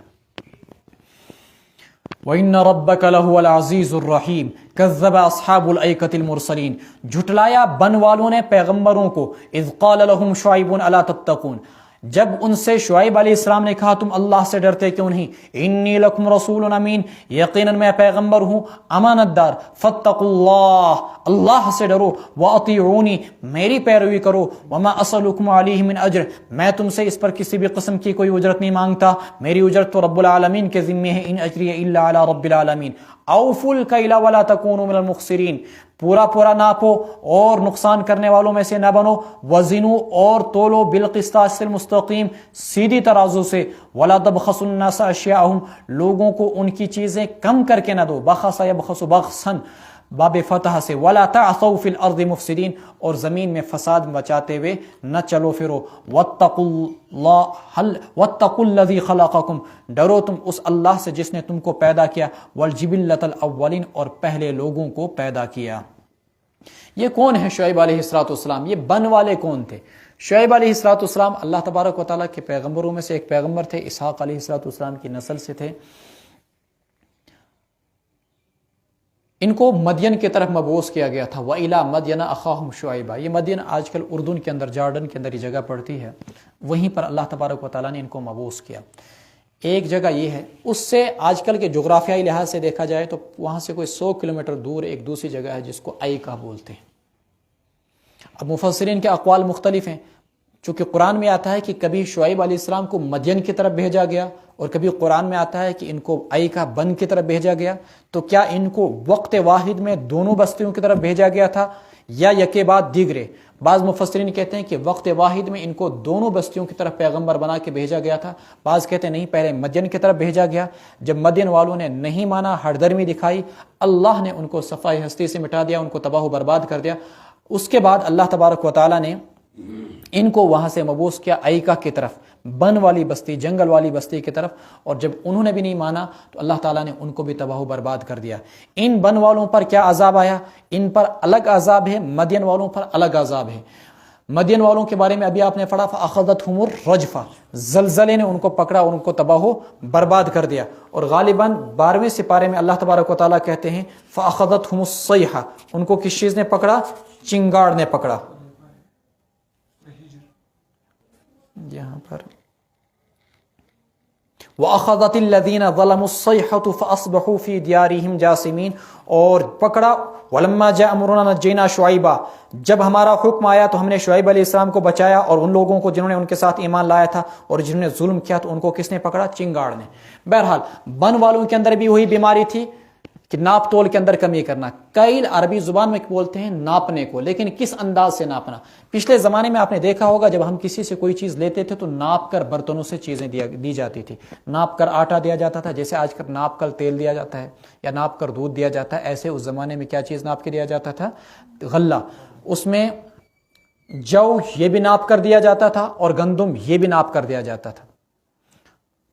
وَإِنَّ رَبَّكَ لَهُوَ الْعَزِيزُ الرَّحِيمُ كَذَّبَ أَصْحَابُ الْأَيْكَةِ الْمُرْسَلِينَ، جھٹلایا بن والوں نے پیغمبروں کو، اِذْ قَالَ لَهُمْ شُعَيْبٌ أَلَا تَتَّقُونَ، جب ان سے شعیب علیہ السلام نے کہا تم اللہ سے ڈرتے کیوں نہیں، انی لکم رسول امین، یقیناً میں پیغمبر ہوں امانت دار، فاتقوا اللہ، اللہ سے ڈرو، واطیعونی، میری پیروی کرو، وما اسألکم علیہ من اجر، میں تم سے اس پر کسی بھی قسم کی کوئی اجرت نہیں مانگتا، میری اجرت تو رب العالمین کے ذمے ہے، ان اجری الا علی رب العالمین، اوفوا الکیل ولا تکونوا من المخسرین، پورا پورا ناپو اور نقصان کرنے والوں میں سے نہ بنو، وزنو اور تولو بالقسطاس المستقیم، سیدھی ترازو سے، ولا تبخسوا الناس اشیاءهم، لوگوں کو ان کی چیزیں کم کر کے نہ دو، بخس یبخس بخسا باب فتح سے، ولا تعثوا فی الارض مفسدین، اور زمین میں فساد مچاتے ہوئے نہ چلو پھرو، واتقوا الذی خلقکم، ڈرو تم اس اللہ سے جس نے تم کو پیدا کیا، والجبلۃ الاولین، اور پہلے لوگوں کو پیدا کیا۔ یہ کون ہے شعیب علیہ السلام؟ یہ بن والے کون تھے؟ شعیب علیہ السلام اللہ تبارک و تعالیٰ کے پیغمبروں میں سے ایک پیغمبر تھے، اسحاق علیہ السلام کی نسل سے تھے۔ ان کو مدین کی طرف مبعوث کیا گیا تھا، وَإِلَىٰ مَدْيَنَ أَخَاهُمْ شُعَيْبًا، یہ مدین آج کل اردن کے اندر، جارڈن کے اندر یہ جگہ پڑتی ہے، وہیں پر اللہ تبارک و تعالیٰ نے ان کو مبعوث کیا۔ ایک جگہ یہ ہے، اس سے آج کل کے جغرافیائی لحاظ سے دیکھا جائے تو وہاں سے کوئی 100 کلومیٹر دور ایک دوسری جگہ ہے جس کو ایکا بولتے ہیں۔ اب مفسرین کے اقوال مختلف ہیں، چونکہ قرآن میں آتا ہے کہ کبھی شعیب علیہ السلام کو مدین کی طرف بھیجا گیا، اور کبھی قرآن میں آتا ہے کہ ان کو ایکا بن کی طرف بھیجا گیا، تو کیا ان کو وقت واحد میں دونوں بستیوں کی طرف بھیجا گیا تھا یا یکے بعد دیگرے؟ بعض مفسرین کہتے ہیں کہ وقت واحد میں ان کو دونوں بستیوں کی طرف پیغمبر بنا کے بھیجا گیا تھا، بعض کہتے ہیں نہیں، پہلے مدین کی طرف بھیجا گیا، جب مدین والوں نے نہیں مانا، ہٹ درمی دکھائی، اللہ نے ان کو صفائی ہستی سے مٹا دیا، ان کو تباہ و برباد کر دیا۔ اس کے بعد اللہ تبارک و تعالیٰ نے ان کو وہاں سے مبعوث کیا ایکا کی طرف، بن والی بستی، جنگل والی بستی کی طرف، اور جب انہوں نے بھی نہیں مانا تو اللہ تعالیٰ نے ان کو بھی تباہ و برباد کر دیا۔ ان بن والوں پر کیا عذاب آیا؟ ان پر الگ عذاب ہے، مدین والوں پر الگ عذاب ہے۔ مدین والوں کے بارے میں ابھی آپ نے پڑھا فَأَخَذَتْهُمُ الرَّجْفَةُ، زلزلے نے ان کو پکڑا اور ان کو تباہ و برباد کر دیا۔ اور غالباً 12ویں سپارے میں اللہ تبارک و تعالیٰ کہتے ہیں فَأَخَذَتْهُمُ الصَّيْحَةُ، ان کو کس چیز نے پکڑا؟ چنگاڑ نے پکڑا۔ یہاں پر وَأَخَذَتِ الَّذِينَ ظَلَمُوا الصَّيْحَةُ فَأَصْبَحُوا فِي دِيَارِهِمْ جَاثِمِينَ، اور پکڑا وَلَمَّا جَاءَ أَمْرُنَا نَجَّيْنَا شُعَيْبًا، جب ہمارا حکم آیا تو ہم نے شعیب علیہ السلام کو بچایا، اور ان لوگوں کو جنہوں نے ان کے ساتھ ایمان لایا تھا اور جنہوں نے ظلم کیا تو ان کو کس نے پکڑا؟ چنگاڑ نے۔ بہرحال بن والوں کے اندر بھی وہی بیماری تھی کہ ناپ تول کے اندر کمی کرنا۔ کیل عربی زبان میں بولتے ہیں ناپنے کو، لیکن کس انداز سے ناپنا؟ پچھلے زمانے میں آپ نے دیکھا ہوگا جب ہم کسی سے کوئی چیز لیتے تھے تو ناپ کر برتنوں سے چیزیں دی جاتی تھی، ناپ کر آٹا دیا جاتا تھا، جیسے آج کل ناپ کر تیل دیا جاتا ہے یا ناپ کر دودھ دیا جاتا ہے، ایسے اس زمانے میں کیا چیز ناپ کے دیا جاتا تھا؟ غلہ، اس میں جو یہ بھی ناپ کر دیا جاتا تھا اور گندم یہ بھی ناپ کر دیا جاتا تھا،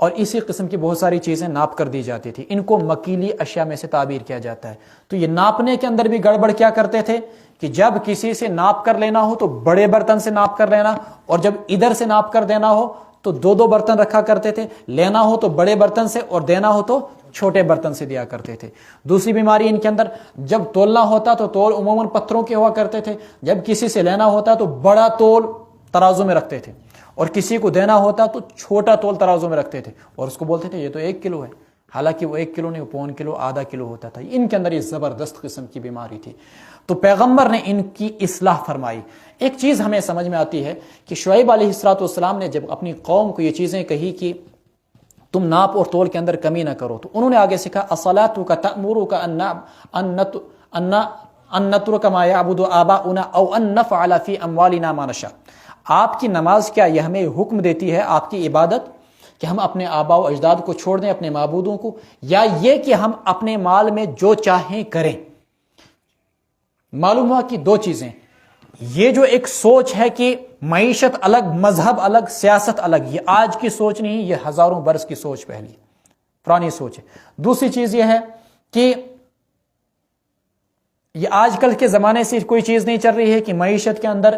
اور اسی قسم کی بہت ساری چیزیں ناپ کر دی جاتی تھی، ان کو مکیلی اشیاء میں سے تعبیر کیا جاتا ہے۔ تو یہ ناپنے کے اندر بھی گڑبڑ کیا کرتے تھے کہ جب کسی سے ناپ کر لینا ہو تو بڑے برتن سے ناپ کر لینا، اور جب ادھر سے ناپ کر دینا ہو تو دو برتن رکھا کرتے تھے، لینا ہو تو بڑے برتن سے اور دینا ہو تو چھوٹے برتن سے دیا کرتے تھے۔ دوسری بیماری ان کے اندر، جب تولنا ہوتا تو تول عموماً پتھروں کے ہوا کرتے تھے، جب کسی سے لینا ہوتا تو بڑا تول ترازو میں رکھتے تھے، اور کسی کو دینا ہوتا تو چھوٹا تول ترازو میں رکھتے تھے، اور اس کو بولتے تھے یہ تو 1 کلو ہے، حالانکہ وہ 1 کلو نہیں، وہ 1.25 کلو، آدھا کلو ہوتا تھا۔ ان کے اندر یہ زبردست قسم کی بیماری تھی، تو پیغمبر نے ان کی اصلاح فرمائی۔ ایک چیز ہمیں سمجھ میں آتی ہے کہ شعیب علیہ السلام نے جب اپنی قوم کو یہ چیزیں کہی کہ تم ناپ اور تول کے اندر کمی نہ کرو. تو انہوں نے آگے سکھا اصلاتک تأمرک ان نترک ما یعبد آباؤنا او ان نفعل فی اموالنا ما نشاء. آپ کی نماز کیا یہ ہمیں حکم دیتی ہے آپ کی عبادت کہ ہم اپنے آباء و اجداد کو چھوڑ دیں, اپنے معبودوں کو, یا یہ کہ ہم اپنے مال میں جو چاہیں کریں؟ معلوم ہوا کہ دو چیزیں. یہ جو ایک سوچ ہے کہ معیشت الگ, مذہب الگ, سیاست الگ, یہ آج کی سوچ نہیں, یہ ہزاروں برس کی سوچ پہلی پرانی سوچ ہے. دوسری چیز یہ ہے کہ یہ آج کل کے زمانے سے کوئی چیز نہیں چل رہی ہے کہ معیشت کے اندر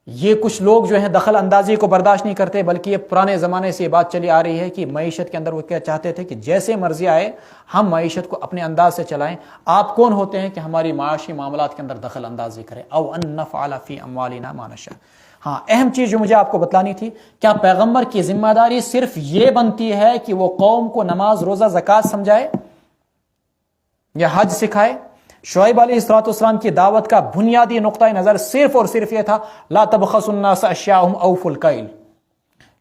یہ کچھ لوگ جو ہیں دخل اندازی کو برداشت نہیں کرتے, بلکہ یہ پرانے زمانے سے یہ بات چلی آ رہی ہے کہ معیشت کے اندر وہ کیا چاہتے تھے کہ جیسے مرضی آئے ہم معیشت کو اپنے انداز سے چلائیں. آپ کون ہوتے ہیں کہ ہماری معاشی معاملات کے اندر دخل اندازی کریں؟ او ان نفعل فی اموالنا ما نشاء. ہاں, اہم چیز جو مجھے آپ کو بتلانی تھی, کیا پیغمبر کی ذمہ داری صرف یہ بنتی ہے کہ وہ قوم کو نماز, روزہ, زکوٰۃ سمجھائے یا حج سکھائے؟ شعیب علیہ السلام کی دعوت کا بنیادی نقطہ نظر صرف اور صرف یہ تھا لا تبخسوا الناس اشیاءهم اوفوا الکیل.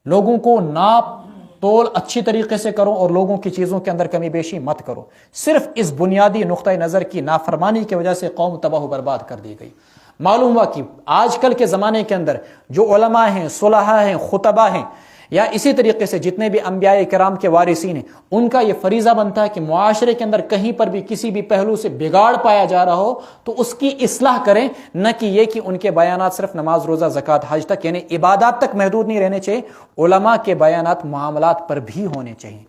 لوگوں کو ناپ تول اچھی طریقے سے کرو اور لوگوں کی چیزوں کے اندر کمی بیشی مت کرو. صرف اس بنیادی نقطہ نظر کی نافرمانی کی وجہ سے قوم تباہ و برباد کر دی گئی. معلوم ہوا کہ آج کل کے زمانے کے اندر جو علماء ہیں, صلحاء ہیں, خطباء ہیں, یا اسی طریقے سے جتنے بھی انبیاء کرام کے وارثین ہیں, ان کا یہ فریضہ بنتا ہے کہ معاشرے کے اندر کہیں پر بھی کسی بھی پہلو سے بگاڑ پایا جا رہا ہو تو اس کی اصلاح کریں, نہ کہ یہ کہ ان کے بیانات صرف نماز, روزہ, زکوٰۃ, حج تک یعنی عبادات تک محدود نہیں رہنے چاہیے. علماء کے بیانات معاملات پر بھی ہونے چاہیے.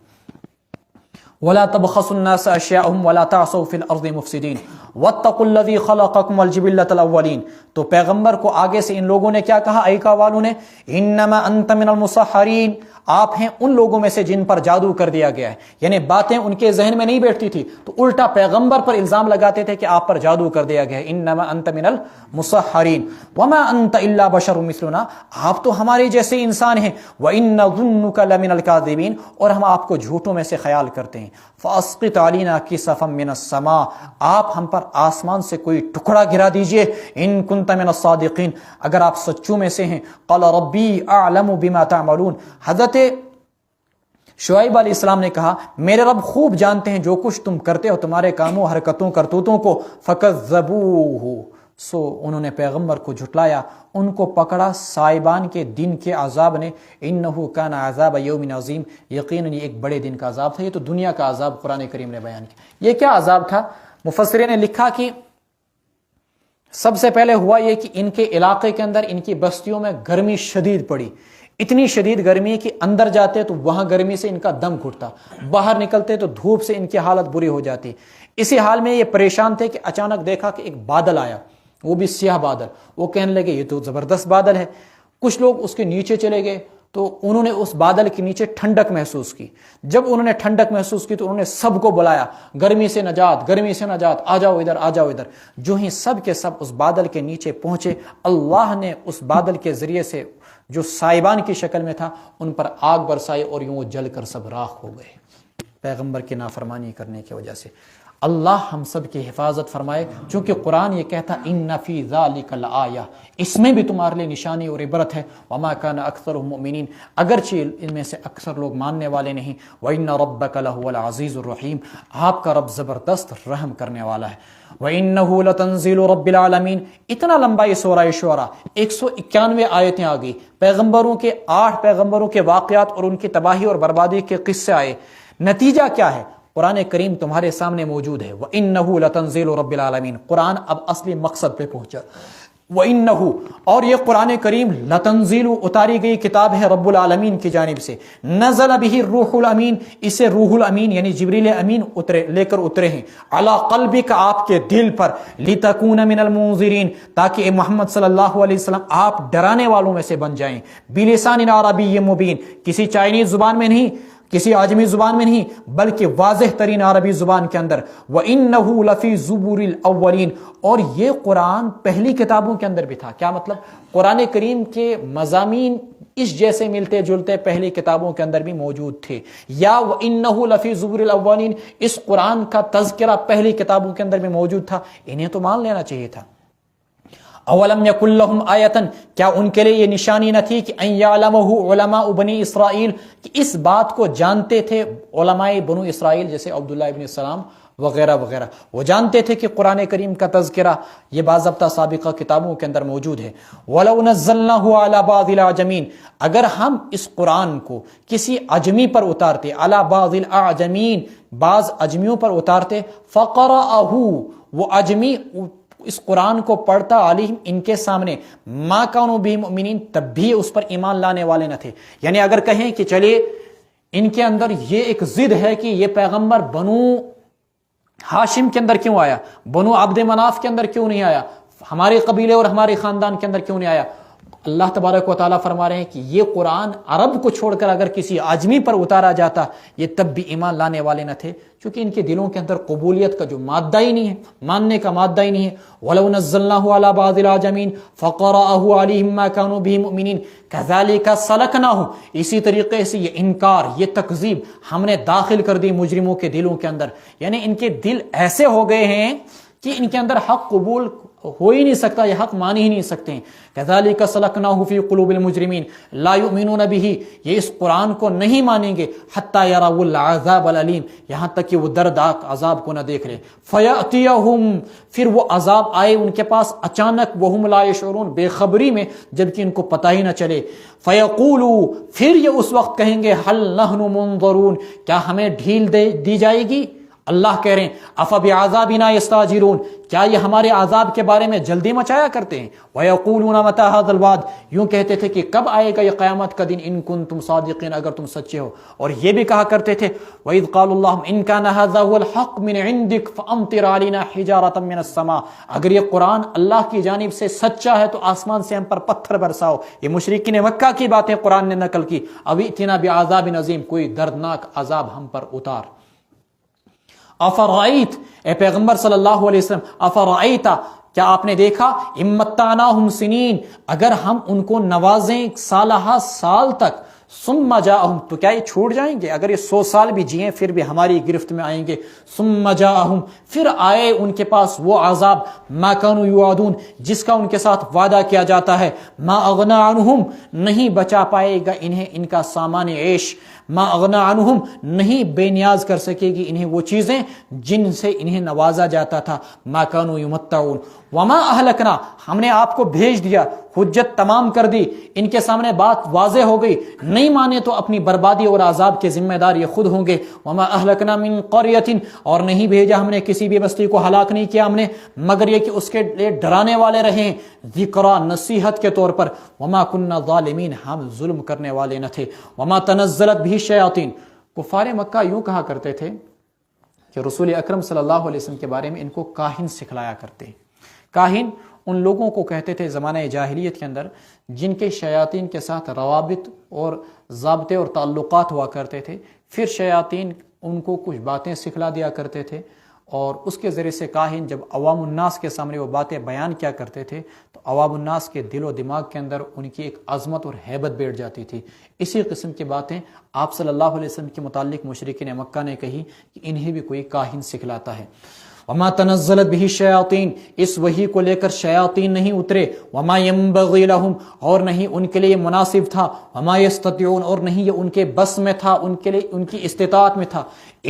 وَلَا تَبْخَسُوا النَّاسَ أَشْيَاءَهُمْ وَلَا تَعْثَوْا فِي الْأَرْضِ مُفْسِدِينَ وَاتَّقُوا الَّذِي خَلَقَكُمْ وَالْجِبِلَّةَ الْأَوَّلِينَ. تو پیغمبر کو آگے سے ان لوگوں نے کیا کہا, ایکا والوں نے, انما انت من المسحرین, آپ ہیں ان لوگوں میں سے جن پر جادو کر دیا گیا ہے. یعنی باتیں ان کے ذہن میں نہیں بیٹھتی تھی تو الٹا پیغمبر پر الزام لگاتے تھے کہ آپ پر جادو کر دیا گیا ہے. انما انت من المسحرین وما انت الا بشر مثلنا, آپ تو ہمارے جیسے انسان ہیں. وان ظنک لمن الکاذبین, اور ہم آپ کو جھوٹوں میں سے خیال کرتے ہیں. فاسقط علینا کسفا من السماء, آپ ہم پر آسمان سے کوئی ٹکڑا گرا دیجئے. ان کنت من الصادقین, اگر آپ سچوں میں سے ہیں. قال ربی اعلم بما تعملون, حضرت شعیب علیہ السلام نے کہا میرے رب خوب جانتے ہیں جو کچھ تم کرتے ہو, تمہارے کاموں, حرکتوں, کرتوتوں کو. فکذبوہ, سو انہوں نے پیغمبر کو جھٹلایا, ان کو پکڑا سائبان کے دن کے عذاب نے. انہ کان عذاب یوم عظیم, یقیناً یہ ایک بڑے دن کا عذاب تھا. یہ تو دنیا کا عذاب قرآن کریم نے بیان کیا. یہ کیا عذاب تھا؟ مفسرین نے لکھا کہ سب سے پہلے ہوا یہ کہ ان کے علاقے کے اندر, ان کی بستیوں میں گرمی شدید پڑی. اتنی شدید گرمی کہ اندر جاتے تو وہاں گرمی سے ان کا دم گھٹتا, باہر نکلتے تو دھوپ سے ان کی حالت بری ہو جاتی. اسی حال میں یہ پریشان تھے کہ اچانک دیکھا کہ ایک بادل آیا, وہ بھی سیاہ بادل. وہ کہنے لگے یہ تو زبردست بادل ہے. کچھ لوگ اس کے نیچے چلے گئے تو انہوں نے اس بادل کے نیچے ٹھنڈک محسوس کی. جب انہوں نے ٹھنڈک محسوس کی تو انہوں نے سب کو بلایا, گرمی سے نجات, گرمی سے نجات, آ جاؤ ادھر, آ جاؤ ادھر. جو ہی سب کے سب اس بادل کے نیچے پہنچے, اللہ نے اس بادل کے ذریعے سے جو سائبان کی شکل میں تھا ان پر آگ برسائی اور یوں وہ جل کر سب راکھ ہو گئے پیغمبر کی نافرمانی کرنے کی وجہ سے. اللہ ہم سب کی حفاظت فرمائے, چونکہ قرآن یہ کہتا ان فی ذالک لآیہ, اس میں بھی تمہارے لیے نشانی اور عبرت ہے. وما کان اکثرهم مؤمنین, اگرچہ ان میں سے اکثر لوگ ماننے والے نہیں. وان ربک لہو العزیز الرحیم, آپ کا رب زبردست رحم کرنے والا ہے. وَإِنَّهُ لَتَنزِيلُ رَبِّ الْعَالَمِينَ. اتنا لمبا یہ سورہ شعراء, 191 آیتیں آ گئی. پیغمبروں کے 8 پیغمبروں کے واقعات اور ان کی تباہی اور بربادی کے قصے آئے. نتیجہ کیا ہے؟ قرآن کریم تمہارے سامنے موجود ہے. وَإِنَّهُ لَتَنزِيلُ رَبِّ الْعَالَمِينَ. قرآن اب اصلی مقصد پہ پہنچا. وَإِنَّهُ, اور یہ قرآن کریم لَتَنزِيلُ, اتاری گئی کتاب ہے رب العالمین کی جانب سے. نزل به الروح الامین, اسے روح الامین یعنی جبریل امین لے کر اترے ہیں. علی قلبک, آپ کے دل پر. لتکون من المنذرین, تاکہ اے محمد صلی اللہ علیہ وسلم آپ ڈرانے والوں میں سے بن جائیں. بلسان عربی مبین, کسی چائنیز زبان میں نہیں, کسی عجمی زبان میں نہیں, بلکہ واضح ترین عربی زبان کے اندر. وَإِنَّهُ لَفِي زُبُرِ الْأَوَّلِينَ, اور یہ قرآن پہلی کتابوں کے اندر بھی تھا. کیا مطلب؟ قرآن کریم کے مضامین اس جیسے ملتے جلتے پہلی کتابوں کے اندر بھی موجود تھے. یا وَإِنَّهُ لَفِي زُبُرِ الْأَوَّلِينَ, اس قرآن کا تذکرہ پہلی کتابوں کے اندر بھی موجود تھا. انہیں تو مان لینا چاہیے تھا. اولم یکن لہم آیتن، کیا ان کے لیے یہ نشانی نہ تھی کہ ان یعلمہ علماء بنی اسرائیل، کہ اس بات کو جانتے تھے علماء بنو اسرائیل جیسے عبداللہ ابن السلام وغیرہ وغیرہ، وہ جانتے تھے کہ قرآن کریم کا تذکرہ یہ باضابطہ سابقہ کتابوں کے اندر موجود ہے۔ وَلَوْ نَزَّلْنَاهُ عَلَى بَعْضِ الْأَعْجَمِينَ، اگر ہم اس قرآن کو کسی عجمی پر اتارتے، عَلَى بَعْضِ الْأَعْجَمِينَ بعض عجمیوں پر اتارتے، فَقَرَأَهُ وہ عجمی اس قرآن کو پڑھتا علیہم ان کے سامنے، ما کانوا بہ مؤمنین تب بھی اس پر ایمان لانے والے نہ تھے۔ یعنی اگر کہیں کہ چلیے ان کے اندر یہ ایک ضد ہے کہ یہ پیغمبر بنو ہاشم کے اندر کیوں آیا، بنو عبد مناف کے اندر کیوں نہیں آیا، ہمارے قبیلے اور ہمارے خاندان کے اندر کیوں نہیں آیا، اللہ تبارک و تعالیٰ فرما رہے ہیں کہ یہ قرآن عرب کو چھوڑ کر اگر کسی عجمی پر اتارا جاتا یہ تب بھی ایمان لانے والے نہ تھے، کیونکہ ان کے دلوں کے اندر قبولیت کا جو مادہ ہی نہیں ہے، ماننے کا مادہ ہی نہیں ہے۔ وَلَوْ نَزَّلْنَاهُ عَلَى بَعْضِ الْأَعْجَمِينَ فَقَرَأَهُ عَلَيْهِمْ مَا كَانُوا بِهِ مُؤْمِنِينَ كَذَلِكَ سَلَكْنَاهُ، اسی طریقے سے یہ انکار، یہ تکذیب ہم نے داخل کر دی مجرموں کے دلوں کے اندر، یعنی ان کے دل ایسے ہو گئے ہیں کہ ان کے اندر حق قبول ہو ہی نہیں سکتا، یہ حق مان ہی نہیں سکتے ہیں۔ كَذَلِكَ سَلَكْنَاهُ فِي قُلُوبِ الْمُجْرِمِينَ لَا يُؤْمِنُونَ بِهِ، یہ اس قرآن کو نہیں مانیں گے، حَتَّى يَرَوُا الْعَذَابَ الْأَلِيمَ، یہاں تک کہ وہ دردناک عذاب کو نہ دیکھ لیں۔ فَيَأْتِيَهُمْ، پھر وہ عذاب آئے ان کے پاس اچانک، وَهُمْ لَا يَشْعُرُونَ، بے خبری میں، جبکہ ان کو پتہ ہی نہ چلے۔ فَيَقُولُوا، پھر یہ اس وقت کہیں گے، هَلْ نَحْنُ مُنظَرُونَ، کیا ہمیں ڈھیل دی جائے گی؟ اللہ کہہ رہے ہیں افبعذابنا یستعجلون، کیا یہ ہمارے عذاب کے بارے میں جلدی مچایا کرتے ہیں؟ ویقولون متی ھذا الوعد، یوں کہتے تھے کہ کب آئے گا یہ قیامت کا دن، ان کنتم صادقین، اگر تم سچے ہو۔ اور یہ بھی کہا کرتے تھے وَإِذْ قَالُوا اللَّهُمَّ إِنْ كَانَ هَذَا هُوَ الْحَقُّ مِنْ عِنْدِكَ فَأَمْطِرْ عَلَيْنَا حِجَارَةً مِنَ السَّمَاءِ، اگر یہ قرآن اللہ کی جانب سے سچا ہے تو آسمان سے ہم پر پتھر برساؤ۔ یہ مشرکین مکہ کی باتیں قرآن نے نقل کی، اب ائتنا بعذاب عظیم، کوئی دردناک عذاب ہم پر اتار۔ افرائیت، اے پیغمبر صلی اللہ علیہ وسلم، افرائیت، کیا آپ نے دیکھا، امتعناہم سنین، اگر ہم ان کو نوازیں سالہ سال تک، ثم جاءہم، تو کیا یہ چھوٹ جائیں گے؟ اگر یہ 100 سال بھی جئیں پھر بھی ہماری گرفت میں آئیں گے۔ ثم جاءہم، پھر آئے ان کے پاس وہ عذاب، ما کانوا یوعدون، جس کا ان کے ساتھ وعدہ کیا جاتا ہے، ما اغنی عنہم، نہیں بچا پائے گا انہیں ان کا سامان عیش، ما اغنی عنہم، نہیں بے نیاز کر سکے گی انہیں وہ چیزیں جن سے انہیں نوازا جاتا تھا، ما کانوا یمتعون، وما اہلکنا، ہم نے آپ کو بھیج دیا، حجت تمام کر دی، ان کے سامنے بات واضح ہو گئی، نہیں مانے تو اپنی بربادی اور عذاب کے ذمہ دار یہ خود ہوں گے۔ وما اہلکنا من قریۃ، اور نہیں بھیجا ہم نے کسی بھی بستی کو، ہلاک نہیں کیا ہم نے مگر یہ کہ اس کے لیے ڈرانے والے رہیں، ذکرا، نصیحت کے طور پر۔ وما كنا ظالمین، ہم ظلم کرنے والے نہ تھے۔ وما تنزلت به الشیاطین، کفار مکہ یوں کہا کرتے تھے کہ رسول اکرم صلی اللہ علیہ وسلم کے بارے میں ان کو کاہن سکھلایا کرتے۔ کاہن ان لوگوں کو کہتے تھے زمانہ جاہلیت کے اندر جن کے شیاطین کے ساتھ روابط اور ضابطے اور تعلقات ہوا کرتے تھے، پھر شیاطین ان کو کچھ باتیں سکھلا دیا کرتے تھے، اور اس کے ذریعے سے کاہن جب عوام الناس کے سامنے وہ باتیں بیان کیا کرتے تھے تو عوام الناس کے دل و دماغ کے اندر ان کی ایک عظمت اور ہیبت بیٹھ جاتی تھی۔ اسی قسم کی باتیں آپ صلی اللہ علیہ وسلم کے متعلق مشرکین مکہ نے کہی کہ انہیں بھی کوئی کاہن سکھلاتا ہے۔ وما تنزلت به الشیاطین، اس وحی کو لے کر شیاطین نہیں اترے۔ وما ينبغي لهم، اور نہیں ان کے لیے مناسب تھا۔ وما يستطيعون، اور نہیں یہ ان کے بس میں تھا، ان کے لیے ان کی استطاعت میں تھا۔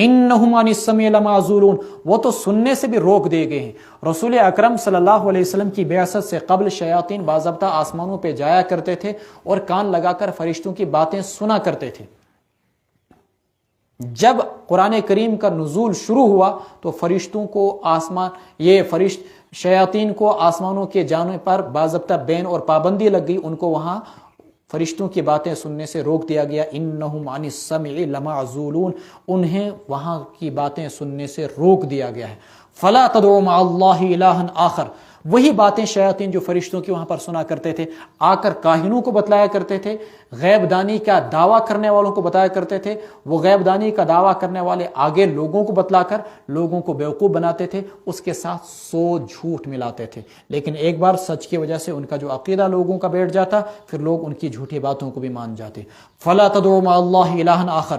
انہم عن السمع لمعزولون، وہ تو سننے سے بھی روک دیے گئے ہیں۔ رسول اکرم صلی اللہ علیہ وسلم کی بعثت سے قبل شیاطین باضابطہ آسمانوں پہ جایا کرتے تھے اور کان لگا کر فرشتوں کی باتیں سنا کرتے تھے۔ جب قرآن کریم کا نزول شروع ہوا تو فرشتوں کو شیاطین کو آسمانوں کے جانے پر باضابطہ بین اور پابندی لگ گئی، ان کو وہاں فرشتوں کی باتیں سننے سے روک دیا گیا۔ انہم عن السمع لمعزولون، انہیں وہاں کی باتیں سننے سے روک دیا گیا ہے۔ فلا تدعوا مع اللہ الہا آخر، وہی باتیں شیاطین جو فرشتوں کی وہاں پر سنا کرتے تھے آ کر کاہنوں کو بتلایا کرتے تھے، غیب دانی کا دعویٰ کرنے والوں کو بتایا کرتے تھے، وہ غیب دانی کا دعویٰ کرنے والے آگے لوگوں کو بتلا کر لوگوں کو بیوقوف بناتے تھے، اس کے ساتھ 100 جھوٹ ملاتے تھے، لیکن ایک بار سچ کی وجہ سے ان کا جو عقیدہ لوگوں کا بیٹھ جاتا پھر لوگ ان کی جھوٹی باتوں کو بھی مان جاتے۔ فلا تدعوا مع اللہ الہا آخر،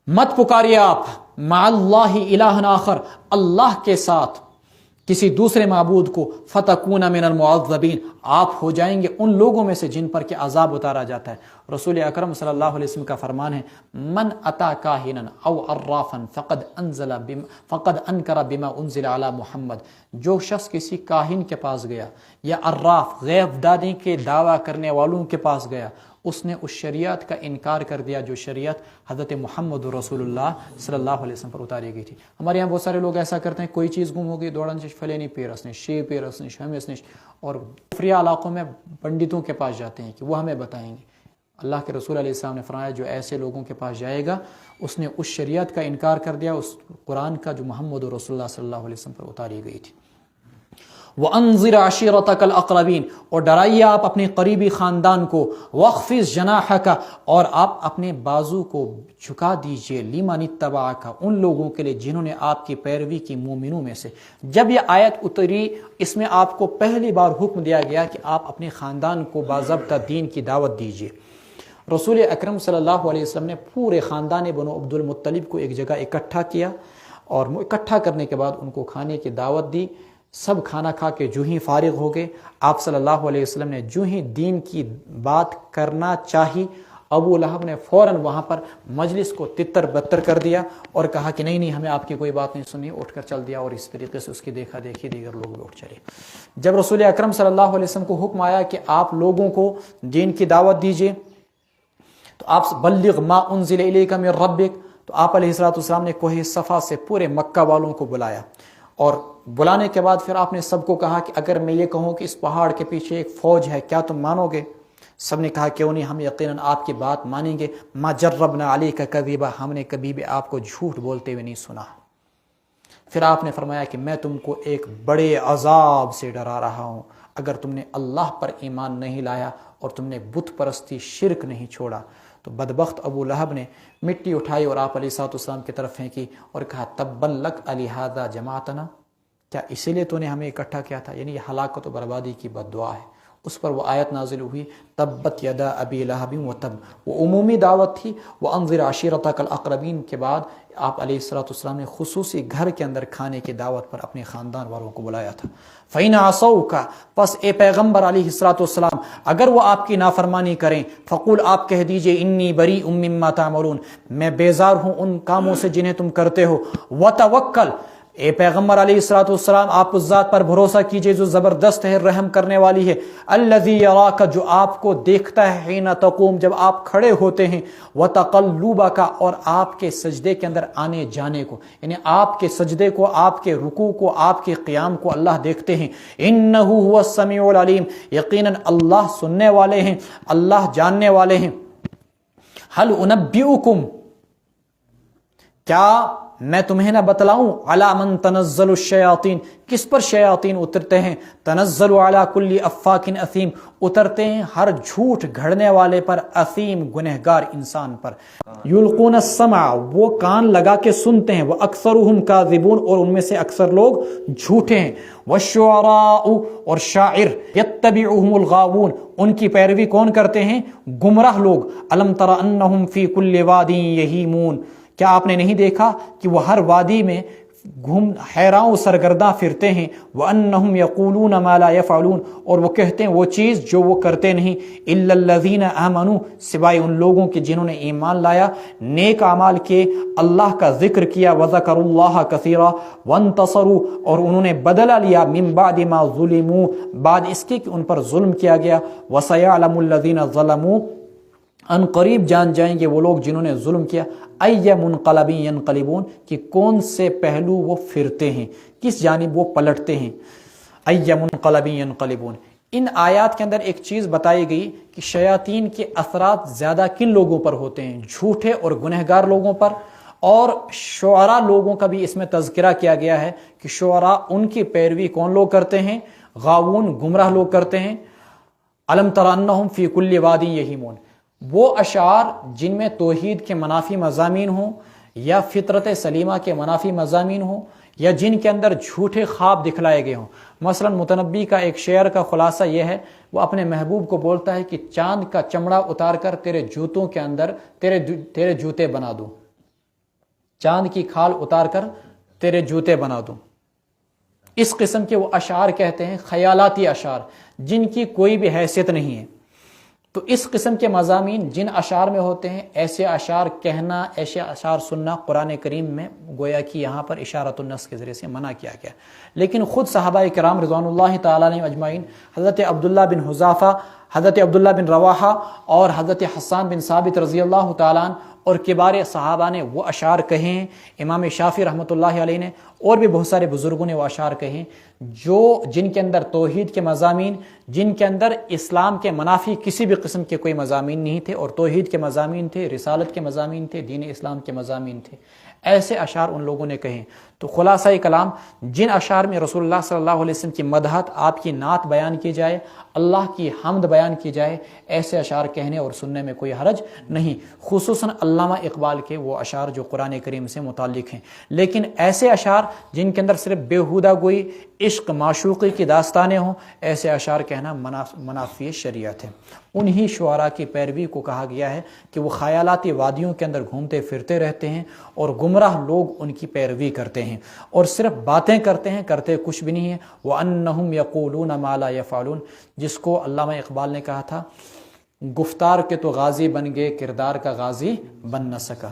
مت پکاریے آپ مع اللہ الہ آخر، اللہ کے ساتھ کسی دوسرے معبود کو، فتکون من المعذبین، آپ ہو جائیں گے ان لوگوں میں سے جن پر کہ عذاب اتارا جاتا ہے۔ رسول اکرم صلی اللہ علیہ وسلم کا فرمان ہے، من اتا کاہنا او عرافا فقد انکر بما انزل علی محمد، جو شخص کسی کاہن کے پاس گیا یا عراف غیب دانی کے دعویٰ کرنے والوں کے پاس گیا، اس نے اس شریعت کا انکار کر دیا جو شریعت حضرت محمد رسول اللہ صلی اللہ علیہ وسلم پر اتاری گئی تھی۔ ہمارے یہاں بہت سارے لوگ ایسا کرتے ہیں، کوئی چیز گم ہوگی دوڑن سے فلینی پیرس نش، شی پیرس نش، ہمیں نش، اور کفریہ علاقوں میں پنڈتوں کے پاس جاتے ہیں کہ وہ ہمیں بتائیں گے۔ اللہ کے رسول علیہ السلام نے فرمایا جو ایسے لوگوں کے پاس جائے گا اس نے اس شریعت کا انکار کر دیا، اس قرآن کا جو محمد رسول اللہ صلی اللہ علیہ وسلم پر اتاری گئی تھی۔ وَأَنذِرْ عَشِيرَتَكَ الْأَقْرَبِينَ، اور ڈرائیے آپ اپنے قریبی خاندان کو، وَاخْفِضْ جَنَاحَكَ، اور آپ اپنے بازو کو جھکا دیجئے، لِمَنِ اتَّبَعَكَ، ان لوگوں کے لیے جنہوں نے آپ کی پیروی کی مومنوں میں سے۔ جب یہ آیت اتری اس میں آپ کو پہلی بار حکم دیا گیا کہ آپ اپنے خاندان کو باضابطہ دین کی دعوت دیجئے۔ رسول اکرم صلی اللہ علیہ وسلم نے پورے خاندان بنو عبد المطلب کو ایک جگہ اکٹھا کیا، اور اکٹھا کرنے کے بعد ان کو کھانے کی دعوت دی۔ سب کھانا کھا کے جو ہی فارغ ہو گئے، آپ صلی اللہ علیہ وسلم نے جو ہی دین کی بات کرنا چاہی، ابو لہب نے فوراً وہاں پر مجلس کو تتر بتر کر دیا اور کہا کہ نہیں ہمیں آپ کی کوئی بات نہیں سنی، اٹھ کر چل دیا، اور اس طریقے سے اس کی دیکھا دیکھی دیگر لوگ بھی اٹھ چلے۔ جب رسول اکرم صلی اللہ علیہ وسلم کو حکم آیا کہ آپ لوگوں کو دین کی دعوت دیجیے، تو آپ بلغ ما انزل الیک من ربک، تو آپ علیہ الصلوۃ والسلام نے کوہ صفا سے پورے مکہ والوں کو بلایا، اور بلانے کے بعد پھر آپ نے سب کو کہا کہ اگر میں یہ کہوں کہ اس پہاڑ کے پیچھے ایک فوج ہے کیا تم مانو گے؟ سب نے کہا کیوں نہیں، ہم یقیناً آپ کی بات مانیں گے۔ ما جربنا علیک کذبا، ہم نے کبھی بھی آپ کو جھوٹ بولتے ہوئے نہیں سنا۔ پھر آپ نے فرمایا کہ میں تم کو ایک بڑے عذاب سے ڈرا رہا ہوں، اگر تم نے اللہ پر ایمان نہیں لایا اور تم نے بت پرستی شرک نہیں چھوڑا۔ تو بدبخت ابو لہب نے مٹی اٹھائی اور آپ علیہ الصلوۃ والسلام کی طرف پھینکی اور کہا تبا لک لہذا جماعتنا، کیا اسی لیے تو نے ہمیں اکٹھا کیا تھا؟ یعنی یہ ہلاکت و بربادی کی بد دعا ہے۔ اس پر وہ آیت نازل ہوئی تبت یدا ابی لہب وتب، وہ عمومی دعوت تھی۔ وانذر عشیرتک الاقربین کے بعد آپ علیہ الصلوۃ والسلام نے خصوصی گھر کے اندر کھانے کی دعوت پر اپنے خاندان والوں کو بلایا تھا۔ فَإِنْ عَصَوْكَ، پس اے پیغمبر علیہ الصلوۃ والسلام اگر وہ آپ کی نافرمانی کریں، فقول آپ کہہ دیجئے انی بریء مما تعملون، میں بیزار ہوں ان کاموں سے جنہیں تم کرتے ہو۔ وتوکل، اے پیغمبر علیہ الصلوۃ والسلام آپ اس ذات پر بھروسہ کیجئے جو زبردست ہے، رحم کرنے والی ہے۔ الذی یراک، جو آپ کو دیکھتا ہے، حین تقوم، جب آپ کھڑے ہوتے ہیں، وتقلبک، اور آپ کے سجدے کے اندر آنے جانے کو، یعنی آپ کے سجدے کو، آپ کے رکوع کو، آپ کے قیام کو اللہ دیکھتے ہیں۔ انہ هو السمیع العلیم، یقیناً اللہ سننے والے ہیں، اللہ جاننے والے ہیں۔ هل انبئکم، کیا میں تمہیں نہ بتلاؤں، علی من تنزل الشیاطین، کس پر شیاطین اترتے ہیں، تنزل علی کل افاک اثیم، اترتے ہیں ہر جھوٹ گھڑنے والے پر، اثیم گنہگار انسان پر۔ یلقون السمع، وہ کان لگا کے سنتے ہیں، واکثرهم کاذبون، اور ان میں سے اکثر لوگ جھوٹے ہیں۔ والشعراء، اور شاعر، یتبعهم الغاوون، ان کی پیروی کون کرتے ہیں؟ گمراہ لوگ۔ الم تر انہم فی کل واد یہیمون، کیا آپ نے نہیں دیکھا کہ وہ ہر وادی میں حیراں سرگرداں پھرتے ہیں۔ وَأَنَّهُمْ يَقُولُونَ مَا لَا يَفْعَلُونَ، اور وہ کہتے ہیں وہ چیز جو وہ کرتے نہیں۔ إِلَّا الَّذِينَ آمَنُوا، سوائے ان لوگوں کے جنہوں نے ایمان لایا، نیک اعمال کے، اللہ کا ذکر کیا، وَذَكَرُوا اللَّهَ كَثِيرًا وَانْتَصَرُوا، اور انہوں نے بدلہ لیا، مِن بَعْدِ مَا ظُلِمُوا، بعد اس کے کہ ان پر ظلم کیا گیا۔ وَسَيَعْلَمُ الَّذِينَ ظَلَمُوا، ان قریب جان جائیں گے وہ لوگ جنہوں نے ظلم کیا، ای منقلب ینقلبون، کہ کون سے پہلو وہ پھرتے ہیں، کس جانب وہ پلٹتے ہیں۔ ای منقلب ینقلبون، ان آیات کے اندر ایک چیز بتائی گئی کہ شیاطین کے اثرات زیادہ کن لوگوں پر ہوتے ہیں؟ جھوٹے اور گنہگار لوگوں پر، اور شعراء لوگوں کا بھی اس میں تذکرہ کیا گیا ہے کہ شعراء ان کی پیروی کون لوگ کرتے ہیں؟ غاوون، گمراہ لوگ کرتے ہیں۔ الم تر انہم فی کل واد یہیمون، وہ اشعار جن میں توحید کے منافی مضامین ہوں، یا فطرت سلیمہ کے منافی مضامین ہوں، یا جن کے اندر جھوٹے خواب دکھلائے گئے ہوں۔ مثلا متنبی کا ایک شعر کا خلاصہ یہ ہے، وہ اپنے محبوب کو بولتا ہے کہ چاند کا چمڑا اتار کر تیرے جوتوں کے اندر تیرے جوتے بنا دوں، چاند کی کھال اتار کر تیرے جوتے بنا دوں۔ اس قسم کے وہ اشعار کہتے ہیں خیالاتی اشعار جن کی کوئی بھی حیثیت نہیں ہے۔ تو اس قسم کے مضامین جن اشعار میں ہوتے ہیں، ایسے اشعار کہنا، ایسے اشعار سننا قرآن کریم میں گویا کہ یہاں پر اشارۃ النص کے ذریعے سے منع کیا گیا۔ لیکن خود صحابہ کرام رضوان اللہ تعالیٰ علیہم اجمعین، حضرت عبداللہ بن حذافہ، حضرت عبداللہ بن رواحہ اور حضرت حسان بن ثابت رضی اللہ تعالیٰ عنہ اور کبار صحابہ نے وہ اشعار کہے ہیں، امام شافعی رحمۃ اللہ علیہ نے اور بھی بہت سارے بزرگوں نے وہ اشعار کہے ہیں، جن کے اندر توحید کے مضامین، جن کے اندر اسلام کے منافی کسی بھی قسم کے کوئی مضامین نہیں تھے، اور توحید کے مضامین تھے، رسالت کے مضامین تھے، دین اسلام کے مضامین تھے۔ ایسے اشعار ان لوگوں نے کہیں۔ تو خلاصہ کلام، جن اشعار میں رسول اللہ صلی اللہ علیہ وسلم کی مدحت، آپ کی نعت بیان کی جائے، اللہ کی حمد بیان کی جائے، ایسے اشعار کہنے اور سننے میں کوئی حرج نہیں، خصوصاً علامہ اقبال کے وہ اشعار جو قرآن کریم سے متعلق ہیں۔ لیکن ایسے اشعار جن کے اندر صرف بیہودہ گوئی، عشق، معشوقی کی داستانیں ہوں، ایسے اشعار کہنا منافی شریعت ہے۔ انہی شعراء کی پیروی کو کہا گیا ہے کہ وہ خیالاتی وادیوں کے اندر گھومتے پھرتے رہتے ہیں اور گمراہ لوگ ان کی پیروی کرتے ہیں اور صرف باتیں کرتے ہیں، کرتے کچھ بھی نہیں ہے۔ وَأَنَّهُمْ يَقُولُونَ مَا لَا يَفْعَلُونَ، جس کو علامہ اقبال نے کہا تھا، گفتار کے تو غازی بن گئے، کردار کا غازی بن نہ سکا۔